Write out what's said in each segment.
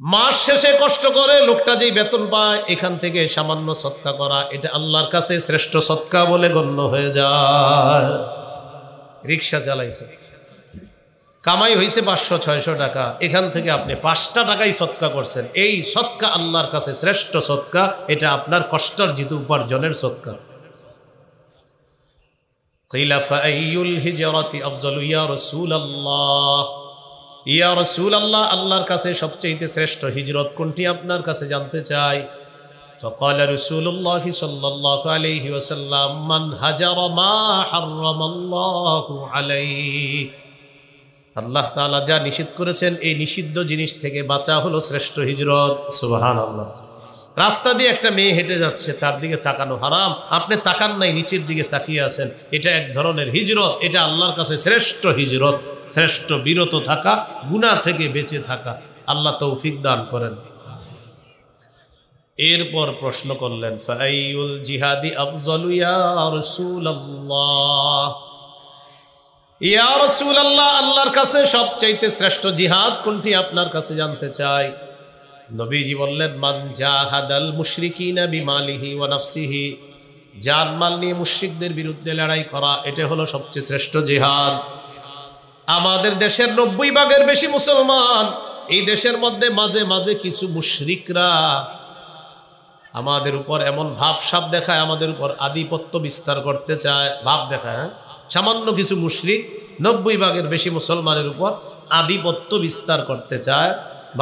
মাস শেষে কষ্ট করে লোকটা যেই বেতন পায় এখান থেকে সামান্য সদকা করা, এটা আল্লাহর কাছে শ্রেষ্ঠ সদকা বলে গণ্য হয়ে যায়। রিক্সা চালাইছে, কামাই হয়েছে 500-600 টাকা, এখান থেকে আপনি 5টা টাকাই সদকা করছেন, এই সদকা আল্লাহর কাছে শ্রেষ্ঠ সদকা, এটা আপনার কষ্টার্জিত উপার্জনের সদকা। কিলা ফাআইয়ুল হিজরাতি আফযালু ইয়া রাসূলুল্লাহ, ইয়া রাসূলুল্লাহ, আল্লাহর কাছে সবচেয়ে শ্রেষ্ঠ হিজরত কোনটি আপনার কাছে জানতে চাই। ফাকালা রাসূলুল্লাহ সাল্লাল্লাহু আলাইহি ওয়াসাল্লাম মান হাজারা মা হারামাল্লাহু আলাইহি, আল্লাহ তাআলা যা নিষিদ্ধ করেছেন এই নিষিদ্ধ জিনিস থেকে বাঁচা হলো শ্রেষ্ঠ হিজরত। সুবহানাল্লাহ। রাস্তা দিয়ে একটা মেয়ে হেঁটে যাচ্ছে, তার দিকে তাকানো হারাম, আপনি তাকান নাই, নিচের দিকে তাকিয়ে আছেন, এটা এক ধরনের হিজরত, এটা আল্লাহর কাছে শ্রেষ্ঠ হিজরত, শ্রেষ্ঠ বিরত থাকা, গুনাহ থেকে বেঁচে থাকা। আল্লাহ তৌফিক দান করেন। এরপর প্রশ্ন করলেন ফাআইয়ুল জিহাদি আফযালু ইয়া রাসূলুল্লাহ, ইয়া রাসূলুল্লাহ, আল্লাহর কাছে সবচাইতে শ্রেষ্ঠ জিহাদ কোনটি আপনার কাছে জানতে চাই। নবীজি বললেন মান জাহাদাল মুশরিকিনা বিমালিহি ওয়া নাফসিহি, জানমাল নিয়ে মুশরিকদের বিরুদ্ধে লড়াই করা, এটা হলো সবচেয়ে শ্রেষ্ঠ জিহাদ। আমাদের দেশের 90 ভাগের বেশি মুসলমান, এই দেশের মধ্যে মাঝে মাঝে কিছু মুশরিকরা আমাদের উপর এমন ভাবসাব দেখায়, আমাদের উপর আধিপত্য বিস্তার করতে চায়, ভাব দেখায়। সামান্য কিছু মুশরিক 90 ভাগের বেশি মুসলমানের উপর আধিপত্য বিস্তার করতে চায়,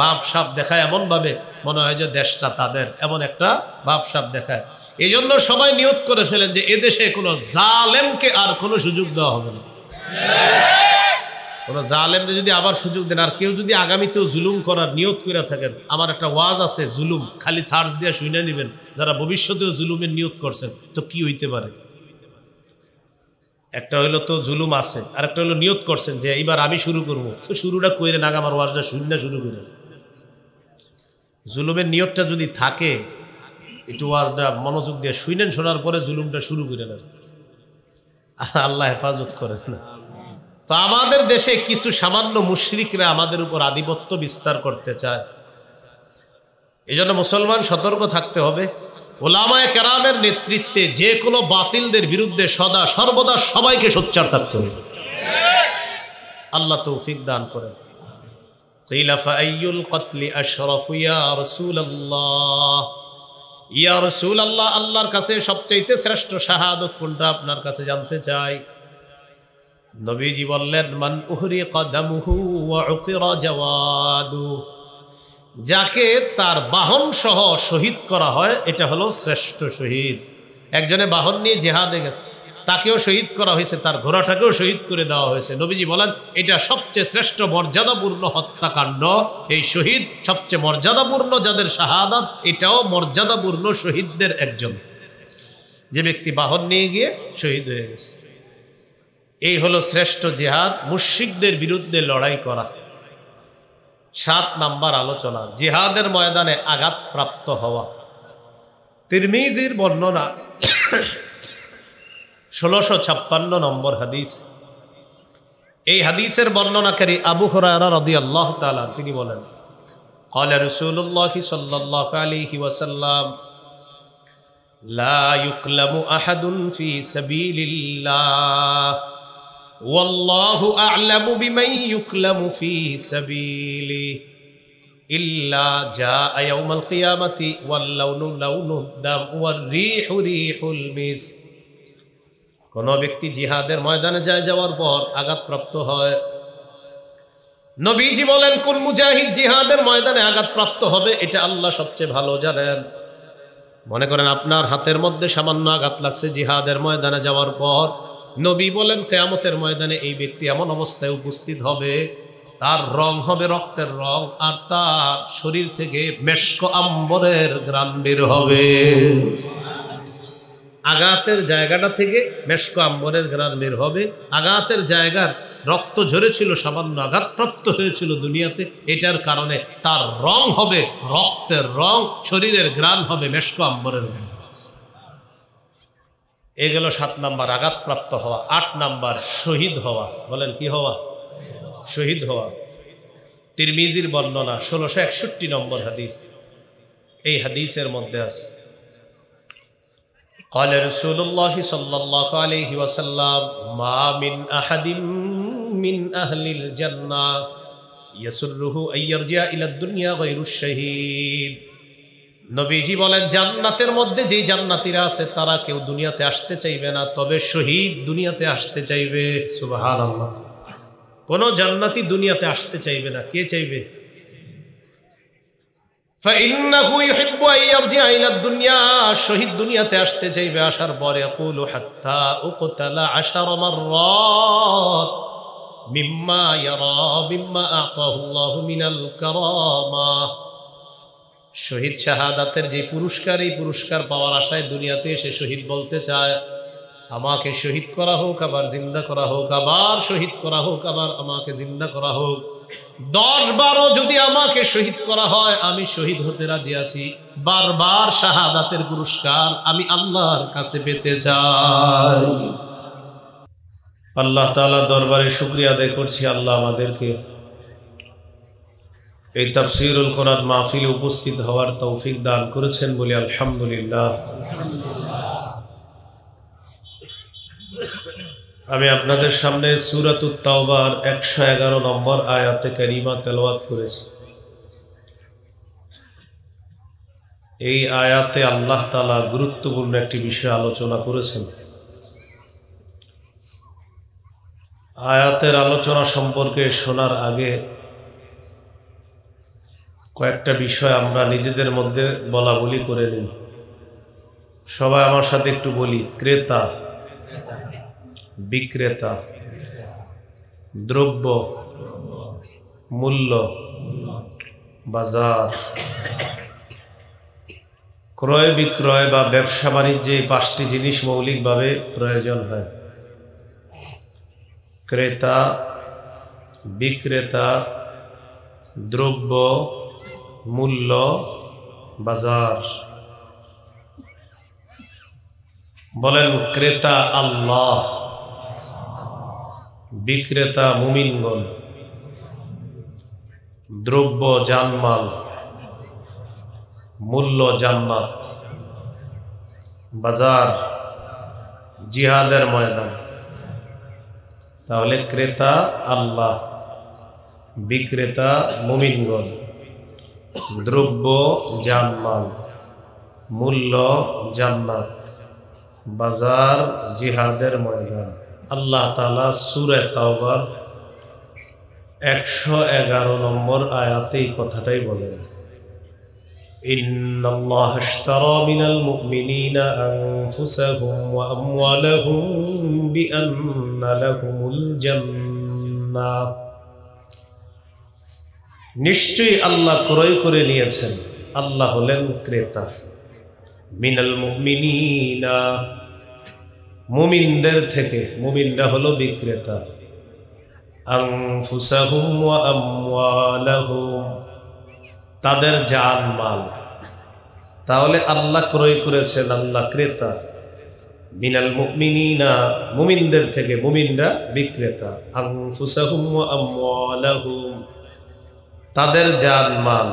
ভাবসাব দেখায় এমনভাবে মনে হয় যে দেশটা তাদের, এমন একটা ভাবসাব দেখায়। এই জন্য সবাই নিয়ত করে ফেলেন যে এদেশে কোনো জালেমকে আর কোনো সুযোগ দেওয়া হবে না। কোনো জালেমকে যদি আবার সুযোগ দেন, আর কেউ যদি আগামীতেও জুলুম করার নিয়ত করে থাকেন, আমার একটা ওয়াজ আছে জুলুম, খালি সার্চ দিয়ে শুনে নেবেন, যারা ভবিষ্যতেও জুলুমের নিয়ত করছেন তো কি হইতে পারে। একটা হইলো তো জুলুম আছে, আর একটা হলো নিয়ত করছেন যে এইবার আমি শুরু করবো, তো শুরুটা কইরে না, আমার ওয়াজটা শূন্য শুরু করে। জুলুমের নিয়তটা যদি থাকে, একটু ওয়াজটা মনোযোগ দিয়ে শুনেন, শোনার পরে জুলুমটা শুরু করে নেন, আল্লাহ হেফাজত করেন না। তো আমাদের দেশে কিছু সামান্য মুশরিকরা আমাদের উপর আধিপত্য বিস্তার করতে চায়, এই জন্য মুসলমান সতর্ক থাকতে হবে। ওলামায়ে কেরামের নেতৃত্বে যে কোনো বাতিলদের বিরুদ্ধে সদা সর্বদা সবাইকে সোচ্চার থাকতে হবে। আল্লাহ তৌফিক দান করেন। কিলা ফাআইয়ুল কতলি আশরাফু ইয়া রাসূলুল্লাহ, ইয়া রাসূলুল্লাহ, আল্লাহর কাছে সবচেয়ে শ্রেষ্ঠ শাহাদাত কোনটা আপনার কাছে জানতে চাই। নবীজি বললেন মান উহরিকা দামুহু ওয়া উকিরা জাওয়াদু, যাকে তার বাহন সহ শহীদ করা হয়, এটা হলো শ্রেষ্ঠ শহীদ। একজনে বাহন নিয়ে জিহাদে গেছে, তাকেও শহীদ করা হয়েছে, তার ঘোড়াটাকেও শহীদ করে দেওয়া হয়েছে। নবীজি বলেন এটা সবচেয়ে শ্রেষ্ঠ মর্যাদাপূর্ণ হত্যাকাণ্ড, এই শহীদ সবচেয়ে মর্যাদাপূর্ণ, যাদের শাহাদাত এটাও মর্যাদাপূর্ণ শহীদদের একজন, যে ব্যক্তি বাহন নিয়ে গিয়ে শহীদ হয়ে গেছে। এই হলো শ্রেষ্ঠ জিহাদ, মুশরিকদের বিরুদ্ধে লড়াই করা। 7 নাম্বার আলোচনা, জিহাদের ময়দানে আঘাতপ্রাপ্ত হওয়া। তিরমিজির বর্ণনা 1656 নম্বর হাদিস। এই হাদিসের বর্ণনাকারী আবু হুরায়রা রাদিয়াল্লাহু তাআলা তিনি বলেন ক্বালা রাসূলুল্লাহ সাল্লাল্লাহু আলাইহি ওয়াসাল্লাম লা ইউকলামু আহাদুন ফি সাবিলিল্লাহ ওয়াল্লাহু আ'লামু বিমান ইউকলামু ফি সাবিলি ইল্লা জাআ ইয়াউমাল কিয়ামাতি ওয়াল লাউনু লাউনুদ দাম ওয়ার রিহু রিহুল মিস। কোন ব্যক্তি জিহাদের ময়দানে যাওয়ার পর আঘাতপ্রাপ্ত হয়, নবীজি বলেন কোন মুজাহিদ জিহাদের ময়দানে আঘাতপ্রাপ্ত হবে এটা আল্লাহ সবচেয়ে ভালো জানেন। মনে করেন আপনার হাতের মধ্যে সামান্য আঘাত লাগছে জিহাদের ময়দানে যাওয়ার পর, নবী বলেন কিয়ামতের ময়দানে এই ব্যক্তি এমন অবস্থায় উপস্থিত হবে, তার রং হবে রক্তের রং, আর তার শরীর থেকে মেশক আম্বরের ঘ্রাণ বের হবে। আঘাতের জায়গাটা থেকে মেশক আম্বরের ঘ্রাণ বের হবে। আঘাতের জায়গার রক্ত ঝরেছিল, সামান্য আঘাতপ্রাপ্ত হয়েছিল দুনিয়াতে, এটার কারণে তার রং হবে রক্তের রং, শরীরের ঘ্রাণ হবে মেশক আম্বরের ঘ্রাণ। এ গেল 7 নাম্বার আঘাতপ্রাপ্ত হওয়া। 8 নাম্বার শহীদ হওয়া। বলেন কি হওয়া? শহীদ হওয়া। তিরমিজির বর্ণনা 1661 নম্বর হাদিস। এই হাদিসের মধ্যে আছে قال رسول الله صلى الله عليه وسلم ما من أحد من أهل الجنة يسره أن يرجع إلى الدنيا غير الشهيد। নবীজি বলেন জান্নাতের মধ্যে যেই জান্নাতীরা আছে তারা কেউ দুনিয়াতে আসতে চাইবে না, তবে শহীদ দুনিয়াতে আসতে চাইবে। সুবহানাল্লাহ। কোন জান্নাতি দুনিয়াতে আসতে চাইবে না, কে চাইবে? فإنه يحب أن يرجع إلى الدنيا, শহীদ দুনিয়াতে আসতে চাইবে, আসার পরে يقول حتى أقتل 10 مرات مما يرى مما أعطاه الله من الكرامة। শহীদ শাহাদাতের যে পুরস্কার, এই পুরস্কার পাওয়ার আশায় দুনিয়াতে এসে শহীদ বলতে চায় আমাকে শহীদ করা হোক, আবার জিন্দা করা হোক, আবার শহীদ করা হোক, আবার আমাকে জিন্দা করা হোক। 10-12 যদি আমাকে শহীদ করা হয় আমি শহীদ হতে রাজি আছি। বারবার শাহাদাতের পুরস্কার আমি আল্লাহর কাছে পেতে চাই। আল্লাহ তাআলা দরবারে শুকরিয়া আদায় করছি, আল্লাহ আমাদেরকে এই তাফসীরুল কোরআন মাহফিলে উপস্থিত হওয়ার তৌফিক দান করেছেন বলে আলহামদুলিল্লাহ। আমি আপনাদের সামনে সূরাতুত তাওবার 111 নম্বর আয়াতে কারিমা তেলাওয়াত করেছি। এই আয়াতে আল্লাহ তাআলা গুরুত্বপূর্ণ একটি বিষয় আলোচনা করেছেন। আয়াতের আলোচনা সম্পর্কে শোনার আগে কয়েকটা বিষয় আমরা নিজেদের মধ্যে বলা বলি করে নিই। সবাই আমার সাথে একটু বলি, ক্রেতা, বিক্রেতা, দ্রব্য, মূল্য, বাজার, ক্রয় বিক্রয় বা ব্যবসা বাণিজ্যে 5টি জিনিস মৌলিকভাবে প্রয়োজন হয়। ক্রেতা, বিক্রেতা, দ্রব্য, মূল্য, বাজার। বলেন ক্রেতা আল্লাহ, বিক্রেতা মুমিনগণ, দ্রব্য জানমাল, মূল্য জান্নাত, বাজার জিহাদের ময়দান। তাহলে ক্রেতা আল্লাহ, বিক্রেতা মুমিনগণ, দ্রব্য জানমাল, মূল্য জান্নাত, বাজার জিহাদের ময়দান। আল্লাহ তাআলা সূরা তাওবার 111 নম্বর আয়াতে এই কথাটাই বলেন, ইন্নাল্লাহা আশতারা মিনাল মুমিনিনা আনফুসাহুম ওয়া আমওয়ালাহুম বিআন্না লাহুমুল জান্নাহ। নিশ্চয়ই আল্লাহ ক্রয় করে নিয়েছেন, আল্লাহ হলেন ক্রেতা। মিনাল মুমিনিনা, মুমিনদের থেকে, মুমিনরা হলো বিক্রেতা। আনফুসাহুম ওয়া আমওয়ালাহুম, তাদের জানমাল। তাহলে আল্লাহ ক্রয় করেছেন, আল্লাহ ক্রেতা। মিনাল মুমিনিনা, মুমিনদের থেকে, মুমিনরা বিক্রেতা। আনফুসাহুম ওয়া আমওয়ালাহুম, তাদের জানমাল।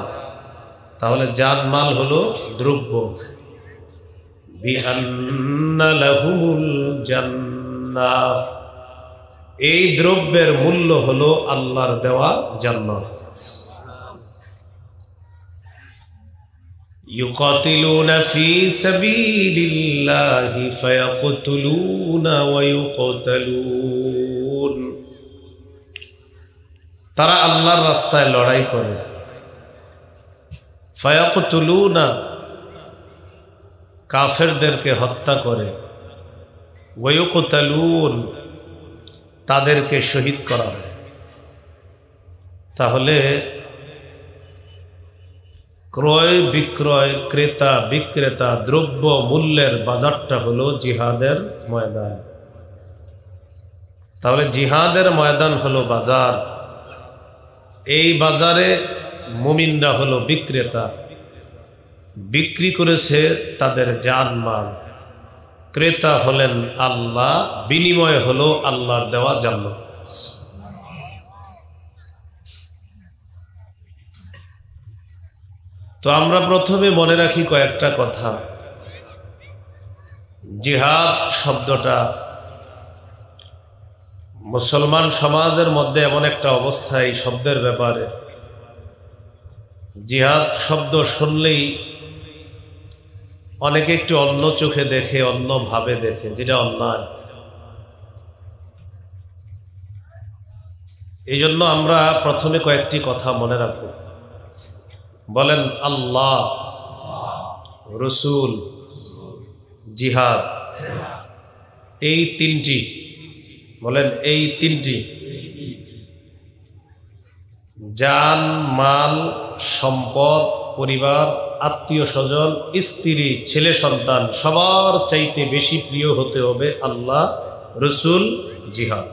তাহলে জানমাল হলো দ্রব্য। বিআন্না লাহুমুল জান্নাহ, এই দ্রব্যের মূল্য হলো আল্লাহর দেওয়া জান্নাত। ইউকাতিলুনা ফি সাবিলিল্লাহি ফায়াকতুলুনা ওয়া ইউকতালুন, তারা আল্লাহর রাস্তায় লড়াই করে। ফায়াকতুলুনা, কাফেরদেরকে হত্যা করে। ওয়া ইউকতালুন, তাদেরকে শহীদ করা হয়। তাহলে ক্রয় বিক্রয়, ক্রেতা বিক্রেতা, দ্রব্য মূল্যের বাজারটা হলো জিহাদের ময়দান। তাহলে জিহাদের ময়দান হলো বাজার। এই বাজারে মুমিনরা হলো বিক্রেতা, বিক্রি করেছে তাদের জানমাল। ক্রেতা হলেন আল্লাহ, বিনিময় হলো আল্লাহর দেওয়া জান্নাত। তো আমরা প্রথমে মনে রাখি কয়েকটা কথা। জিহাদ শব্দটা মুসলমান সমাজের মধ্যে এমন একটা অবস্থা, এই শব্দের ব্যাপারে জিহাদ শব্দ শুনলেই অনেকে একটু অন্য চোখে দেখে, অন্য ভাবে দেখে, যেটা অন্যায়। এই জন্য আমরা প্রথমে কয়েকটি কথা মনে রাখব। বলেন আল্লাহ, রসুল, জিহাদ, এই তিনটি, বলেন এই তিনটি, জান, মাল, সম্পদ, পরিবার, আত্মীয় স্বজন, স্ত্রী, ছেলে সন্তান, সবার চাইতে বেশি প্রিয় হতে হবে আল্লাহ, রসুল, জিহাদ।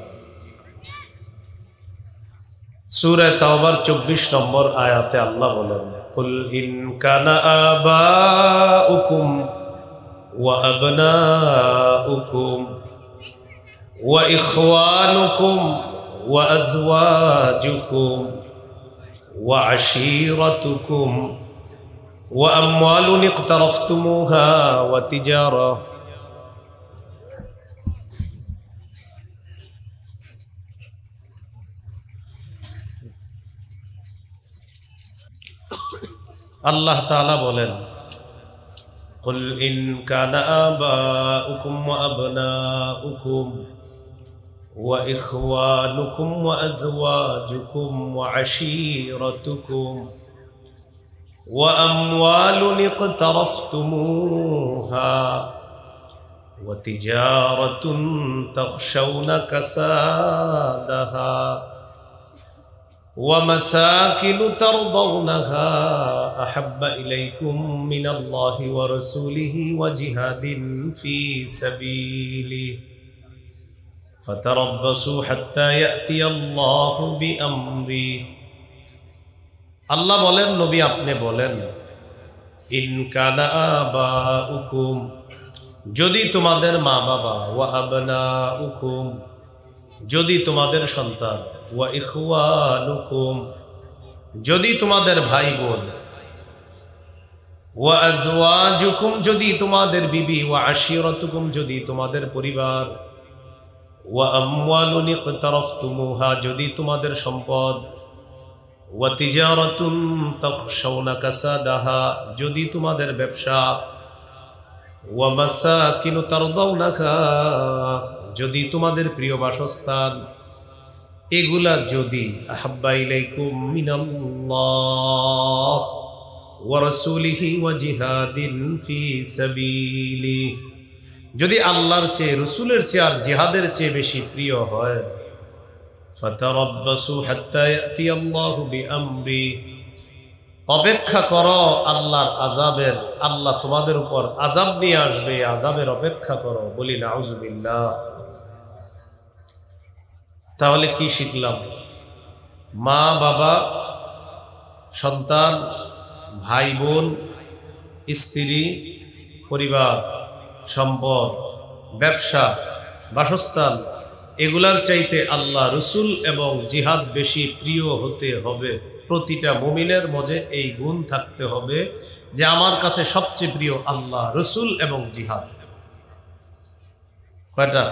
সূরা তাওবার 24 নম্বর আয়াতে আল্লাহ বলেন, কুল ইন কানা আবাউকুম ওয়া আবনাউকুম ওয়া ইখওয়ানুকুম ওয়া আজওয়াজুকুম ওয়া আশীরাতুকুম ওয়া আমওয়ালুন ইকতারাফতুমুহা ওয়া তিজারা আল্লাহ তাআলা বলেন, কুল ইন কানা আবাউকুম ওয়া আবনাউকুম ওয়া ইখওয়ানুকুম ওয়া আজওয়াজুকুম ওয়া আশীরাতুকুম ওয়া আমওয়ালুন ইকতারাফতুমুহা ওয়া তিজারাতুন তাখশাউনা কাসাদাহা ومساكن ترضونها أحب إليكم من الله ورسوله وجهاد في سبيله فتربصوا حتى يأتي الله بأمره। আল্লাহ বলেন, নবী আপনি বলেন, ইন কানা আবাউকুম, যদি তোমাদের মা বাবা, ওয়া আবনাউকুম, যদি তোমাদের সন্তান, ওয়া ইখওয়ানুকুম, যদি তোমাদের ভাই বোন, ওয়া আজওয়াজুকুম, যদি তোমাদের বিবি, ওয়া আশীরাতুকুম, যদি তোমাদের পরিবার, ওয়া আমওয়ালুন ইকতারাফতুমুহা, যদি তোমাদের সম্পদ, ওয়া তিজারাতুন তাখশাউনা কাসাদাহা, যদি তোমাদের ব্যবসা, ওয়া মাসাকিনু তারদাউনাহা, যদি তোমাদের প্রিয় বাসস্থান, এগুলা যদি, আহাব্বা ইলাইকুম মিনাল্লাহ ওয়া রাসূলিহি ওয়া জিহাদিন ফি সাবিলি, যদি আল্লাহর চেয়ে, রসুলের চেয়ে আর জিহাদের চেয়ে বেশি প্রিয় হয়, ফাতারাব্বাসু হাত্তা ইয়াতি আল্লাহু বিআমরি, অপেক্ষা করো আল্লাহর আযাবের, আল্লাহ তোমাদের উপর আযাব নিয়ে আসবে, আযাবের অপেক্ষা করো। বলি নাউযুবিল্লাহ। তাহলে কি শিখলাম? মা বাবা, সন্তান, ভাই বোন, স্ত্রী, পরিবার, সম্পদ, ব্যবসা, বাসস্থান, এগুলার চাইতে আল্লাহ, রসুল এবং জিহাদ বেশি প্রিয় হতে হবে। প্রতিটা মুমিনের মধ্যে এই গুণ থাকতে হবে যে আমার কাছে সবচেয়ে প্রিয় আল্লাহ, রসুল এবং জিহাদ। কয়টা?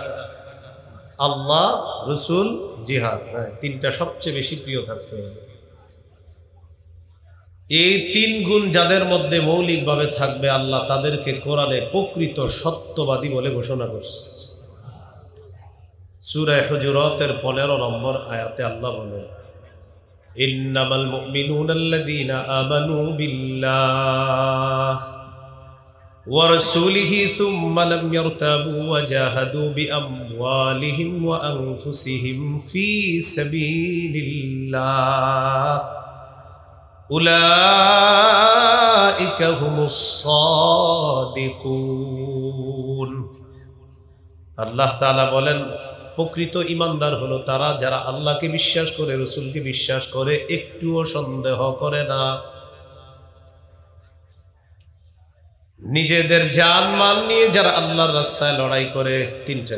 আল্লাহ, রসুল, জিহাদ, তিনটা সবচেয়ে বেশি প্রিয় থাকতে হবে। এই তিন গুণ যাদের মধ্যে মৌলিকভাবে থাকবে, আল্লাহ তাদেরকে কোরআনে প্রকৃত সত্যবাদী বলে ঘোষণা করছে। সূরা হুজুরাতের 15 নম্বর আয়াতে আল্লাহ বলেন, ইন্নামাল মুমিনুনাল্লাযীনা আমানু বিল্লাহ ওয়া রাসূলিহি সুম্মা লাম ইয়ারতাবু ওয়া জাহাদু বিআমওয়ালিহিম ওয়া আনফুসিহিম ফি সাবিলিল্লাহ উলাইকা হুমুস সাদিকুন। আল্লাহ তাআলা বলেন, প্রকৃত ঈমানদার হলো তারা যারা আল্লাহকে বিশ্বাস করে, রসুলকে বিশ্বাস করে, একটুও সন্দেহ করে না, নিজেদের জান মাল নিয়ে যারা আল্লাহর রাস্তায় লড়াই করে। তিনটা,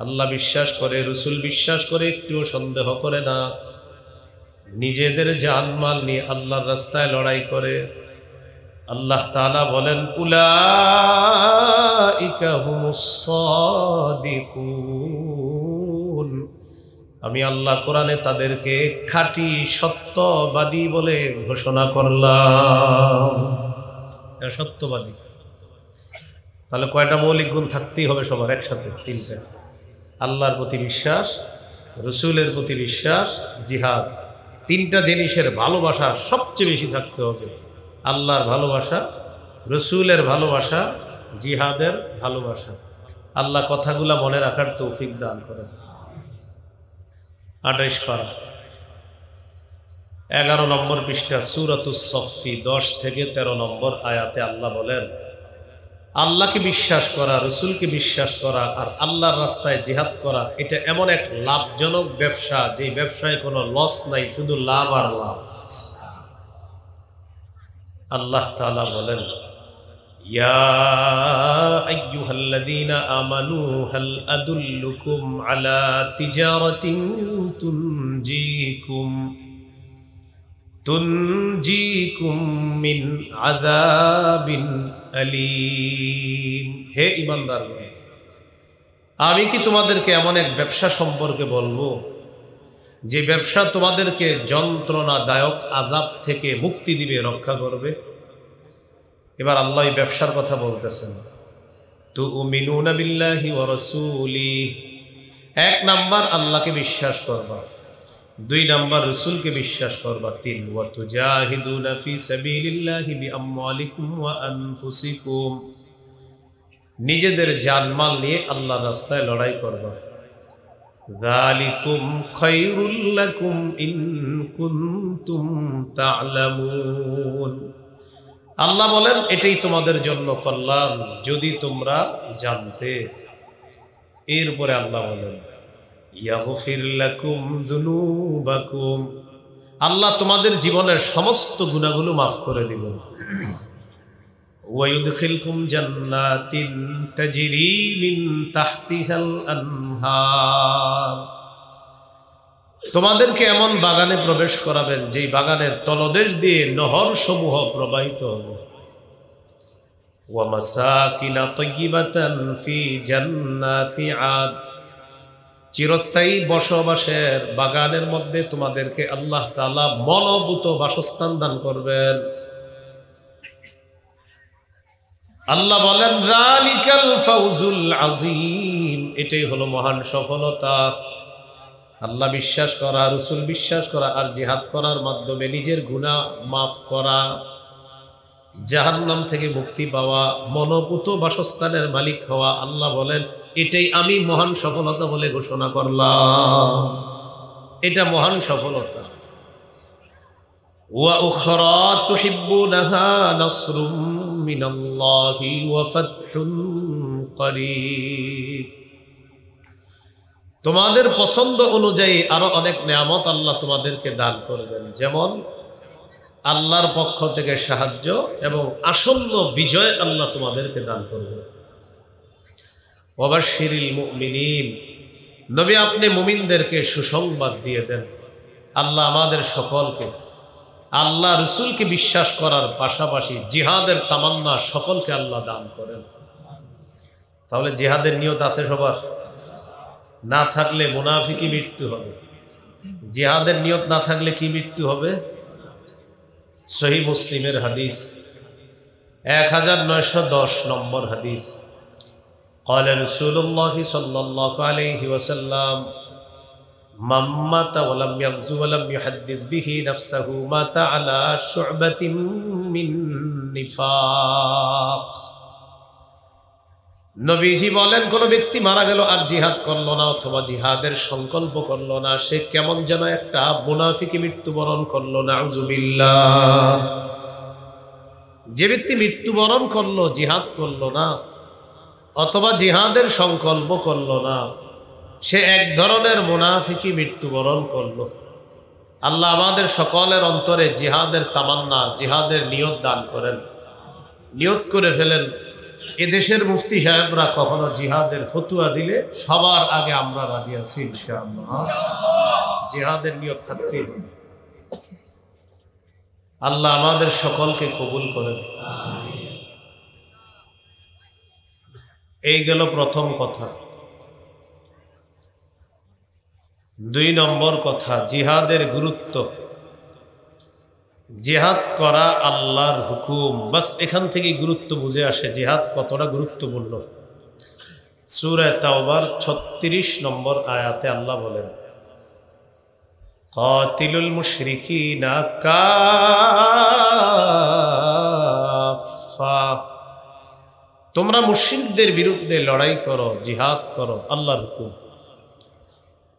আল্লাহ বিশ্বাস করে, রসুল বিশ্বাস করে, একটুও সন্দেহ করে না, নিজেদের জান মাল নিয়ে আল্লাহর রাস্তায় লড়াই করে, আল্লাহ তাআলা বলেন উলাইকা হুমুস সাদিকুন, আমি আল্লাহ কোরআনে তাদেরকে খাঁটি সত্যবাদী বলে ঘোষণা করলাম। সত্যবাদী, তাহলে কয়টা মৌলিক গুণ থাকতেই হবে সবার একসাথে? তিনটা। আল্লাহর প্রতি বিশ্বাস, রসুলের প্রতি বিশ্বাস, জিহাদ। তিনটা জিনিসের ভালোবাসা সবচেয়ে বেশি থাকতে হবে। আল্লাহর ভালোবাসা, রসুলের ভালোবাসা, জিহাদের ভালোবাসা। আল্লাহ কথাগুলা মনে রাখার তৌফিক দান করেন। 28 পারা 11 নম্বর পৃষ্ঠা সূরাতুস সফফি 10 থেকে 13 নম্বর আয়াতে আল্লাহ বলেন, আল্লাহকে বিশ্বাস করা, রসুলকে বিশ্বাস করা আর আল্লাহর রাস্তায় জিহাদ করা, এটা এমন এক লাভজনক ব্যবসা যে ব্যবসায় কোনো লস নাই, শুধু লাভ আর লাভ। আল্লাহ তাআলা বলেন, ইয়া আইয়ুহাল্লাযীনা আমানু হাল আদুল্লুকুম আলা তিজারাতিন তুনজিকুম মিন আযাবিন আলীম। হে ঈমানদারগণ, আমি কি তোমাদেরকে এমন এক ব্যবসা সম্পর্কে বলবো যে ব্যবসা তোমাদেরকে যন্ত্রণাদায়ক আযাব থেকে মুক্তি দিবে, রক্ষা করবে। এবার আল্লাহ এই ব্যবসার কথা বলতেছেন। তুমিনুনা বিল্লাহি ওয়া রাসূলিহি, 1 নাম্বার আল্লাহকে বিশ্বাস করবা, 2 নাম্বার রসুলকে বিশ্বাস করবা, 3 ওয়া তুজাহিদুনা ফি সাবিলিল্লাহি বিআমওয়ালিকুম ওয়া আনফুসিকুম, নিজেদের জানমাল নিয়ে আল্লাহর রাস্তায় লড়াই করবা। যালিকুম খায়রুল লাকুম ইন কুনতুম তা'লামুন, আল্লাহ বলেন এটাই তোমাদের জন্য কল্যাণ যদি তোমরা জানতে। এরপরে আল্লাহ বলেন, ইয়াগফির লাকুম যুনুবাকুম, আল্লাহ তোমাদের জীবনের সমস্ত গুনাহগুলো মাফ করে দিবেন। ওয়া ইউদখিলকুম জান্নাতিন তাজরি মিন তাহতিহাল আনহার, তোমাদেরকে এমন বাগানে প্রবেশ করাবেন যেই বাগানের তলদেশ দিয়ে নহর সমূহ প্রবাহিত হবে। ওয়া মাসাকিনা তাইয়্যিবাতান ফি জান্নাতি আদ, চিরস্থায়ী বসবাসের বাগানের মধ্যে তোমাদেরকে আল্লাহ তাআলা মনোভূত বাসস্থান দান করবেন। আল্লাহ বলেন, যালিকাল ফাউজুল আযীম, এটাই হলো মহান সফলতা। আল্লাহ বিশ্বাস করা, রসুল বিশ্বাস করা আর জিহাদ করার মাধ্যমে নিজের গুনাহ মাফ করা, জাহান্নাম থেকে মুক্তি পাওয়া, মনোভূত বাসস্থানের মালিক হওয়া। আল্লাহ বলেন এটাই আমি মহান সফলতা বলে ঘোষণা করলাম। এটা মহান সফলতা। ওয়া উখরা তুহিব্বুনাহা নাসরুম মিনাল্লাহি ওয়া ফাতহুন করিব, তোমাদের পছন্দ অনুযায়ী আরো অনেক নিয়ামত আল্লাহ তোমাদেরকে দান করবেন, যেমন আল্লাহর পক্ষ থেকে সাহায্য এবং আসন্ন বিজয় আল্লাহ তোমাদেরকে দান করবেন। ওয়াবাশশিরিল মুমিনিন, নবী আপনি মুমিনদেরকে সুসংবাদ দিয়ে দেন। আল্লাহ আমাদের সকলকে আল্লাহ রসুলকে বিশ্বাস করার পাশাপাশি জিহাদের তামান্না সকলকে আল্লাহ দান করেন। তাহলে জিহাদের নিয়ত আছে সবার? না থাকলে মুনাফিকি মৃত্যু হবে। জিহাদের নিয়ত না থাকলে কি মৃত্যু হবে? সহিহ মুসলিমের হাদিস 1910 নম্বর হাদিস, قال رسول الله صلى الله عليه وسلم من مات ولم يغزو ولم يحدث به نفسه مات على شعبة من نفاق। নবীজি বলেন, কোন ব্যক্তি মারা গেল আর জিহাদ করলো না অথবা জিহাদের সংকল্প করলো না, সে কেমন যেন একটা মুনাফিকি মৃত্যুবরণ করলো। নাউযুবিল্লাহ। যে ব্যক্তি মৃত্যুবরণ করলো, জিহাদ করলো না অথবা জিহাদের সংকল্প করলো না, সে এক ধরনের মুনাফিকি মৃত্যুবরণ করলো। আল্লাহ আমাদের সকলের অন্তরে জিহাদের তামান্না, জিহাদের নিয়ত দান করেন। নিয়ত করে ফেলেন। এদেশের মুফতি সাহেবরা কখনো জিহাদের ফতুয়া দিলে সবার আগে আমরা রাজি আছি ইনশাআল্লাহ। জিহাদের নিয়ত থাকতে হবে। আল্লাহ আমাদের সকলকে কবুল করেন। এই গেল প্রথম কথা। 2 নম্বর কথা, জিহাদের গুরুত্ব। জিহাদ করা আল্লাহর হুকুম, বাস এখান থেকে গুরুত্ব বুঝে আসে জিহাদ কতটা গুরুত্বপূর্ণ। সূরা তাওবার 36 নম্বর আয়াতে আল্লাহ বলেন, কাতিলুল মুশরিকিনা কাফা, তোমরা মুশরিকদের বিরুদ্ধে লড়াই করো, জিহাদ করো, আল্লাহর হুকুম।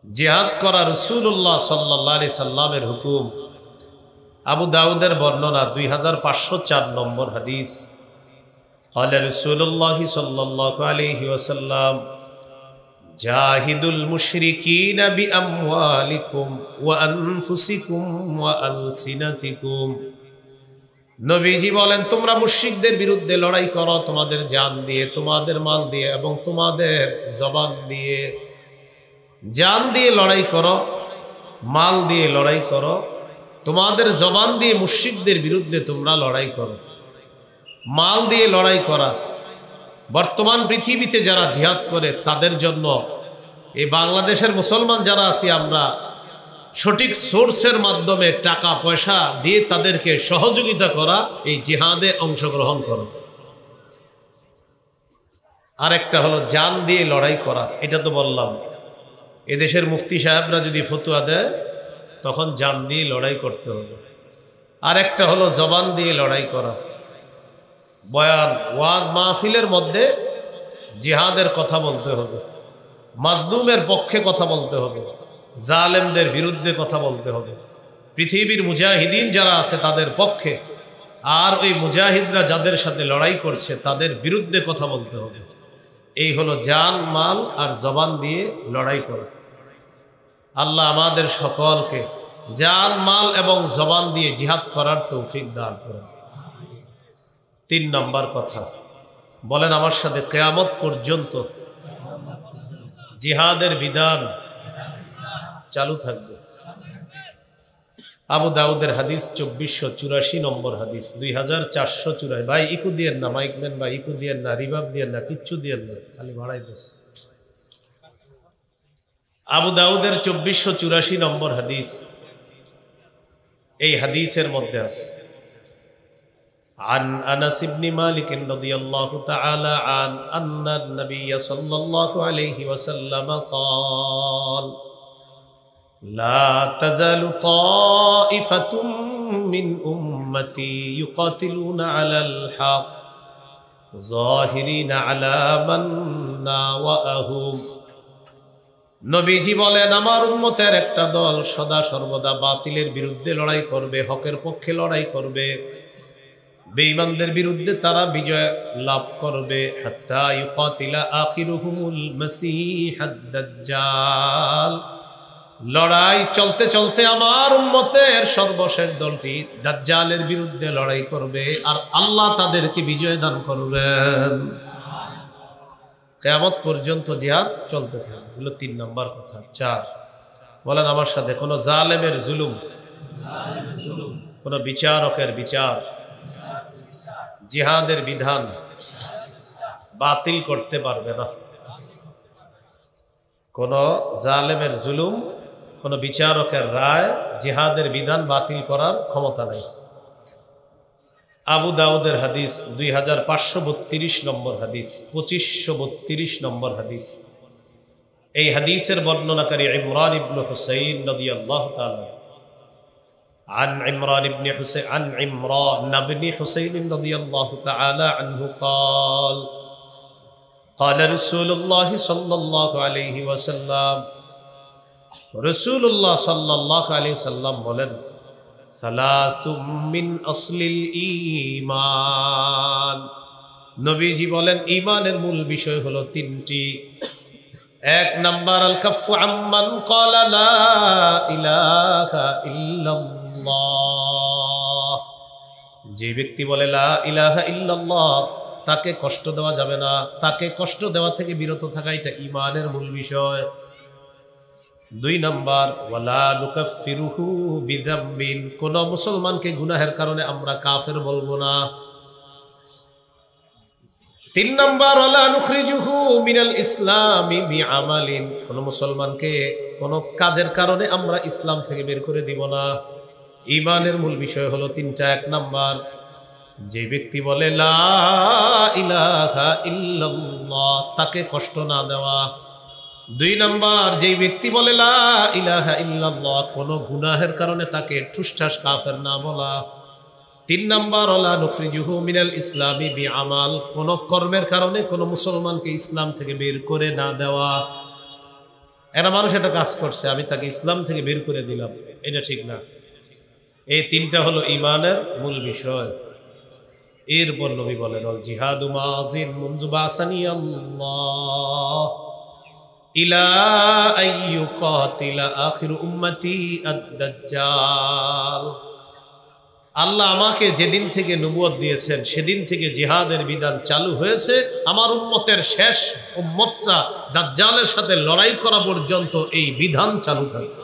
জিহাদ করা রাসূলুল্লাহ সাল্লাল্লাহু আলাইহি সাল্লামের হুকুম। আবু দাউদের বর্ণনা 2504 নম্বর হাদিস, ক্বালা রাসূলুল্লাহ সাল্লাল্লাহু আলাইহি ওয়াসাল্লাম, জাহিদুল মুশরিকিনা বিআমওয়ালিকুম ওয়া আনফুসিকুম ওয়া আলসিনাতিকুম। নবীজি বলেন, তোমরা মুশরিকদের বিরুদ্ধে লড়াই করো তোমাদের জান দিয়ে, তোমাদের মাল দিয়ে এবং তোমাদের জবান দিয়ে। জান দিয়ে লড়াই করো, মাল দিয়ে লড়াই করো, তোমাদের জবান দিয়ে মুশরিকদের বিরুদ্ধে তোমরা লড়াই করো। মাল দিয়ে লড়াই করা, বর্তমান পৃথিবীতে যারা জিহাদ করে তাদের জন্য, এই বাংলাদেশের মুসলমান যারা আছি আমরা, সঠিক সোর্সের মাধ্যমে টাকা পয়সা দিয়ে তাদেরকে সহযোগিতা করা, এই জিহাদে অংশগ্রহণ করো। আরেকটা হলো জান দিয়ে লড়াই করা, এটা তো বললাম। এদেশের মুফতি সাহেবরা যদি ফতোয়া দেয় তখন জান দিয়ে লড়াই করতে হবে। আরেকটা হলো জবান দিয়ে লড়াই করা, বয়ান ওয়াজ মাহফিলের মধ্যে জিহাদের কথা বলতে হবে, মাজলুমের পক্ষে কথা বলতে হবে, জালেমদের বিরুদ্ধে কথা বলতে হবে, পৃথিবীর মুজাহিদিন যারা আছে তাদের পক্ষে, আর ওই মুজাহিদরা যাদের সাথে লড়াই করছে তাদের বিরুদ্ধে কথা বলতে হবে। এই হলো জান, মাল আর জবান দিয়ে লড়াই করা। আল্লাহ আমাদের সকলকে জান, মাল এবং জবান দিয়ে জিহাদ করার তৌফিক দান করেন। 3 নম্বর কথা, বলেন আমার সাথে, কিয়ামত পর্যন্ত জিহাদের বিধান চালু থাকবে। আবু দাউদের হাদিস 2484 নম্বর হাদিস, 2484। ভাই ইকু দিয়েন না, মাইক দেন ভাই, ইকু দিয়েন না, রিভাব দিয়েন না, কিচ্ছু দিয়েন না, খালি ভাড়াই দিস। আবু দাউদের 2484 নম্বর হাদিস। এই হাদিসের মধ্যে আছে, عن أنس بن مالك رضي الله تعالى عنه أن النبي صلى الله عليه وسلم قال لا تزال طائفة من أمتي يقاتلون على الحق ظاهرين على من ناوأهم। নবীজি বলেন, আমার উম্মতের একটা দল সদা সর্বদা বাতিলের বিরুদ্ধে লড়াই করবে, হকের পক্ষে লড়াই করবে, বেঈমানদের বিরুদ্ধে তারা বিজয় লাভ করবে। হাত্তা ইউকাতিলা আখিরুহুমুল মাসিহাদ দাজ্জাল। লড়াই চলতে চলতে আমার উম্মতের সর্বশেষ দলটি দাজ্জালের বিরুদ্ধে লড়াই করবে, আর আল্লাহ তাদেরকে বিজয় দান করবেন। কিয়ামত পর্যন্ত জিহাদ চলতে থাকবে। হলো 3 নম্বর কথা। 4, বলেন আমার সাথে, কোন জালেমের জুলুম, কোন বিচারকের বিচার, জিহাদের বিধান বাতিল করতে পারবে না। কোন জালেমের জুলুম, কোন বিচারকের রায়, জিহাদের বিধান বাতিল করার ক্ষমতা নাই। আবু দাউদের হাদিস 2532 নম্বর হাদিস, 2532 নম্বর হাদিস। এই হাদিসের বর্ণনাকারী ইমরান ইবনে হুসাইন রাদিয়াল্লাহু তাআলা عن عمران بن حسين رضي الله تعالى عنه قال قال رسول الله صلى الله عليه وسلم رسول الله صلى الله عليه وسلم বলেন, ثلاث من أصل الإيمان। নবীজি বলেন, ঈমানের মূল বিষয় হলো 3টি। 1 নাম্বার, আল কাফু আম্মান ক্বালা লা ইলাহা ইল্লাল্লাহ। যে ব্যক্তি বলে লা ইলাহা ইল্লাল্লাহ, তাকে কষ্ট দেওয়া যাবে না, তাকে কষ্ট দেওয়া থেকে বিরত থাকা, এটা ঈমানের মূল বিষয়। 2 নাম্বার ওয়ালা নুকাফিরুহু বিযাম্বিন, কোন মুসলমানকে গুনাহের কারণে আমরা কাফের বলবো না। 3 নাম্বার ওয়ালা নুখরিজুহু মিনাল ইসলামি বিআমালিন, কোন মুসলমানকে কোন কাজের কারণে আমরা ইসলাম থেকে বের করে দিব না। ঈমানের মূল বিষয় হলো 3টা। 1 নাম্বার, যে ব্যক্তি বলে লা ইলাহা ইল্লাল্লাহ তাকে কষ্ট না দেওয়া। 2 নাম্বার, যে ব্যক্তি বলে লা ইলাহা ইল্লাল্লাহ কোন গুনাহের কারণে তাকে ঠুসঠাস কাফের না বলা। 3 নাম্বার ওয়ালা নুখরিজুহু মিনাল ইসলামি বিআমাল, কোন কর্মের কারণে কোন মুসলমানকে ইসলাম থেকে বের করে না দেওয়া। এরা মানুষ একটা কাজ করছে, আমি তাকে ইসলাম থেকে বের করে দিলাম, এটা ঠিক না। এই 3টা হলো ঈমানের মূল বিষয়। এরপর নবী বলেন আল জিহাদু মাযিন মুনযু বাসানি আল্লাহ ইলা আইয়ুকাতিলা আখিরু উম্মতি আদ-দাজ্জাল। আল্লাহ আমাকে যেদিন থেকে নবুয়ত দিয়েছেন সেদিন থেকে জিহাদের বিধান চালু হয়েছে। আমার উম্মতের শেষ উম্মতটা দাজ্জালের সাথে লড়াই করা পর্যন্ত এই বিধান চালু থাকবে।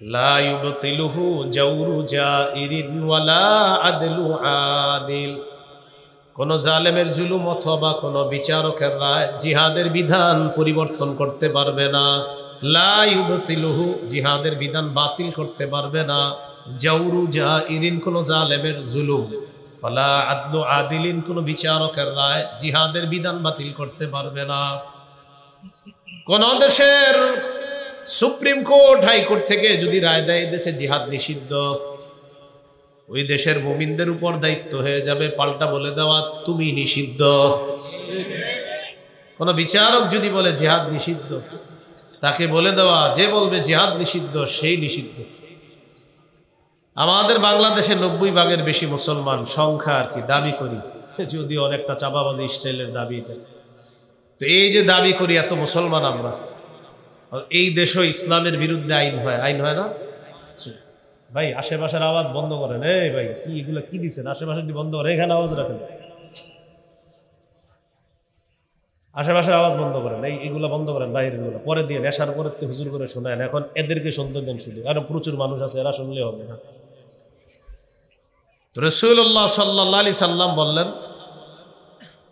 লা ইউবতিলুহু জাওরু জাইরিন ওয়ালা আদলু আদিল, কোন জালেমের জুলুম অথবা কোন বিচারকের রায় জিহাদের বিধান পরিবর্তন করতে পারবে না। লা ইউবতিলুহু, জিহাদের বিধান বাতিল করতে পারবে না। জাওরু জাইরিন, কোন জালেমের জুলুম, ওয়ালা আদলু আদিলিন, কোন বিচারকের রায় জিহাদের বিধান বাতিল করতে পারবে না। কোন দেশের সুপ্রিম কোর্ট হাইকোর্ট থেকে যদি রায় দেয় দেশে জিহাদ নিষিদ্ধ, ওই দেশের মুমিনদের উপর দায়িত্ব হয়ে যাবে পাল্টা বলে দেওয়া তুমি নিষিদ্ধ। কোন বিচারক যদি বলে জিহাদ নিষিদ্ধ, তাকে বলে দেওয়া যে বলবে জিহাদ নিষিদ্ধ সেই নিষিদ্ধ। আমাদের বাংলাদেশে 90 ভাগের বেশি মুসলমান সংখ্যা আর কি দাবি করি, যদি অনেকটা চাপাবাজি স্টাইলের দাবি এটা। তো এই যে দাবি করি এত মুসলমান আমরা, এই দেশও ইসলামের বিরুদ্ধে আইন হয় না ভাই? আশেপাশের আওয়াজ বন্ধ করেন। এই ভাই কি এগুলা কি দিচ্ছেন? আশেপাশে বন্ধ করেন, এখানে আওয়াজ রাখেন, আশেপাশের আওয়াজ বন্ধ করেন, এইগুলা বন্ধ করেন, বাইরের গুলো পরে দিয়ে নেশার পরে হুজুর করে শোনায়। এখন এদেরকে শুনতে দেন শুধু, কারণ প্রচুর মানুষ আছে, এরা শুনলে হবে না। রাসূলুল্লাহ সাল্লাল্লাহু আলাইহি সাল্লাম বললেন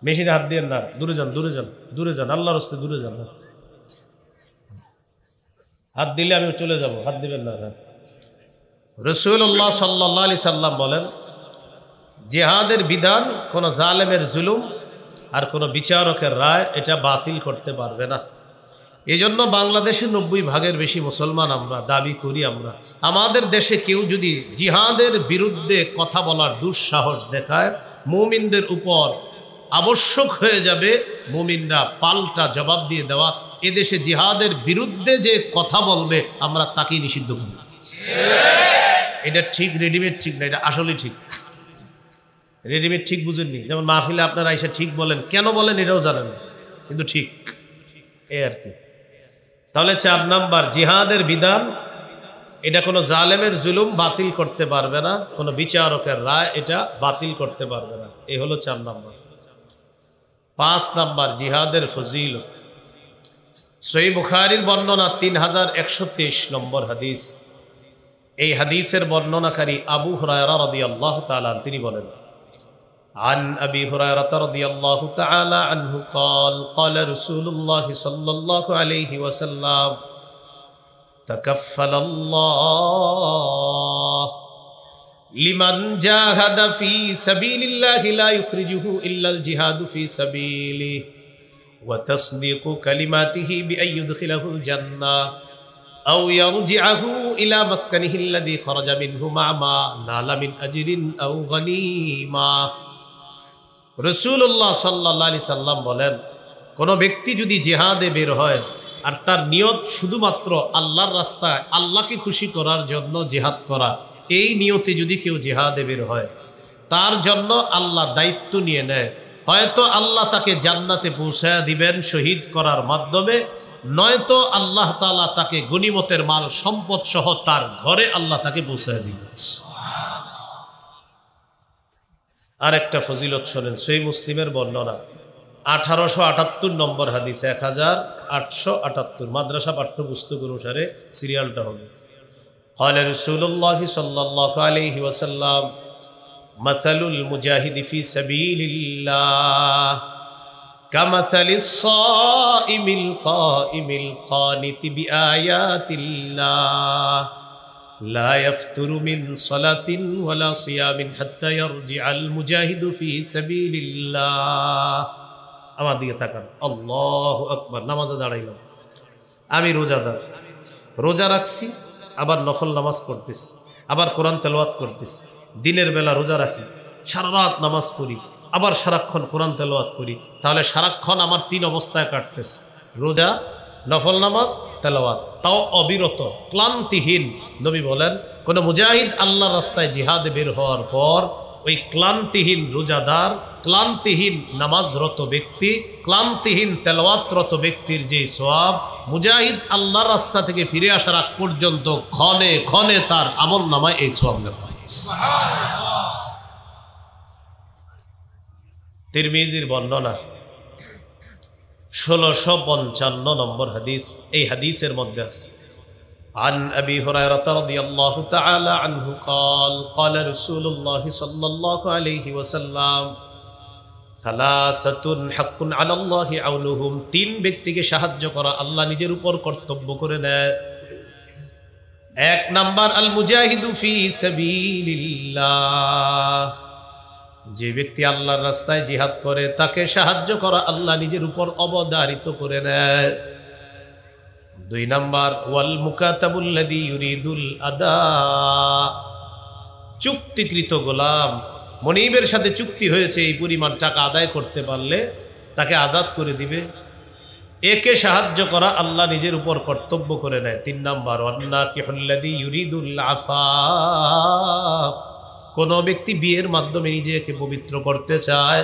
মেশিনে হাত দিয়েন না, দূরে যান, দূরে যান, দূরে যান, আল্লাহর রাস্তে দূরে যান। হাত দিলে আমি চলে যাব, হাত দিবেন না। রাসূলুল্লাহ সাল্লাল্লাহু আলাইহি সাল্লাম বলেন জিহাদের বিধান কোন জালেমের জুলুম আর কোন বিচারকের রায় এটা বাতিল করতে পারবে না। এই জন্য বাংলাদেশে 90 ভাগের বেশি মুসলমান আমরা দাবি করি, আমরা আমাদের দেশে কেউ যদি জিহাদের বিরুদ্ধে কথা বলার দুঃসাহস দেখায়, মুমিনদের উপর আবশ্যক হয়ে যাবে মুমিনরা পাল্টা জবাব দিয়ে দেওয়া। এদেশে জিহাদের বিরুদ্ধে যে কথা বলবে আমরা তাকেই নিষিদ্ধ করব। এটা ঠিক, রেডিমেড ঠিক না, এটা আসলে ঠিক। রেডিমেড ঠিক বুঝেননি, যেমন মাহফিলে আপনারা এসে ঠিক বলেন, কেন বলেন এটাও জানেন না, কিন্তু ঠিক এই আর কি। তাহলে 4 নাম্বার, জিহাদের বিধান এটা কোনো জালেমের জুলুম বাতিল করতে পারবে না, কোনো বিচারকের রায় এটা বাতিল করতে পারবে না। এই হলো 4 নাম্বার। 5 নাম্বার, জিহাদের ফজিলত। সহিহ বুখারীর বর্ণনা 3123 নম্বর হাদিস। এই হাদিসের বর্ণনাকারী আবু হুরায়রা রাদিয়াল্লাহু তাআলা তিনি বলেন عن أبي هريرة رضي الله تعالى عنه قال قال رسول الله صلى الله عليه وسلم تكفل الله لمن جاهد في سبيل الله لا يخرجه إلا الجهاد في سبيله وتصديق كلماته بأن يدخله الجنة أو يرجعه إلى مسكنه الذي خرج منه مع ما نال من أجر أو غنيمة। রাসূলুল্লাহ সাল্লাল্লাহু আলাইহি সাল্লাম বলেন, কোন ব্যক্তি যদি জিহাদে বের হয় আর তার নিয়ত শুধুমাত্র আল্লাহর রাস্তায় আল্লাহকে খুশি করার জন্য জিহাদ করা, এই নিয়তে যদি কেউ জিহাদে বের হয় তার জন্য আল্লাহ দায়িত্ব নিয়ে নেয়। হয়তো আল্লাহ তাকে জান্নাতে পৌঁছায়া দিবেন শহীদ করার মাধ্যমে, নয়তো আল্লাহ তাআলা তাকে গনিমতের মাল সম্পদ সহ তার ঘরে আল্লাহ তাকে পৌঁছায়া দিবেন। আর একটা ফজিলত শোনেন, সহিহ মুসলিমের বর্ণনা। 1878 নম্বর হাদিস, 1878 মাদ্রাসা পাঠ্যপুস্তক অনুসারে সিরিয়ালটা হবে। قال رسول الله صلى الله عليه وسلم مثل المجاهد في سبيل الله كمثل الصائم القائم القانت بآيات الله لا يفتر من صلاة ولا صيام حتى يرجع المجاهد في سبيل الله আমার দিকে তাকান, আল্লাহু আকবার। নামাজে দাঁড়াইলাম, আমি রোজাদার, রোজা রাখছি, আবার নফল নামাজ পড়তেছি, আবার কোরআন তেলাওয়াত করতেছি, দিনের বেলা রোজা রাখি, সারা রাত নামাজ পড়ি, আবার সারাক্ষণ কোরআন তেলাওয়াত করি, তাহলে সারাক্ষণ আমার 3 অবস্থায় কাটতেছে, রোজা, নফল নামাজ, তেলাওয়াত, তাও অবিরত, ক্লান্তিহীন। নবী বলেন কোন মুজাহিদ আল্লাহর রাস্তায় জিহাদে বের হওয়ার পর ওই ক্লান্তিহীন রোজাদার, ক্লান্তিহীন নামাজরত ব্যক্তি, ক্লান্তিহীন তেলাওয়াতরত ব্যক্তির যে সওয়াব, মুজাহিদ আল্লাহর রাস্তা থেকে ফিরে আসার আগ পর্যন্ত ক্ষণে ক্ষণে তার আমল নামায় এই সওয়াব লেখা হয়। তিরমিজির বর্ণনা 1655 নম্বর হাদিস, এই হাদিসের মধ্যে আছে عن أبي هريرة رضي الله تعالى عنه قال قال رسول الله صلى الله عليه وسلم ثلاثة حق على الله عونهم 3 ব্যক্তিকে সাহায্য করা আল্লাহ নিজের উপর কর্তব্য করে নেয়। 1 নাম্বার আল মুজাহিদু ফি সাবিলিল্লাহ, যে ব্যক্তি আল্লাহর রাস্তায় জিহাদ করে তাকে সাহায্য করা আল্লাহ নিজের উপর অবধারিত করে নেয়। 2 নাম্বার ওয়াল মুকাতাবুল্লাযী ইউরিদুল আদা, চুক্তিকৃত গোলাম, মনিবের সাথে চুক্তি হয়েছে এই পরিমাণ টাকা আদায় করতে পারলে তাকে আজাদ করে দিবে, একে সাহায্য করা আল্লাহ নিজের উপর কর্তব্য করে নেয়। 3 নাম্বার ওয়ান্নাকিহুল্লাযী ইউরিদুল আফাফ, কোন ব্যক্তি বিয়ের মাধ্যমে নিজেকে পবিত্র করতে চায়,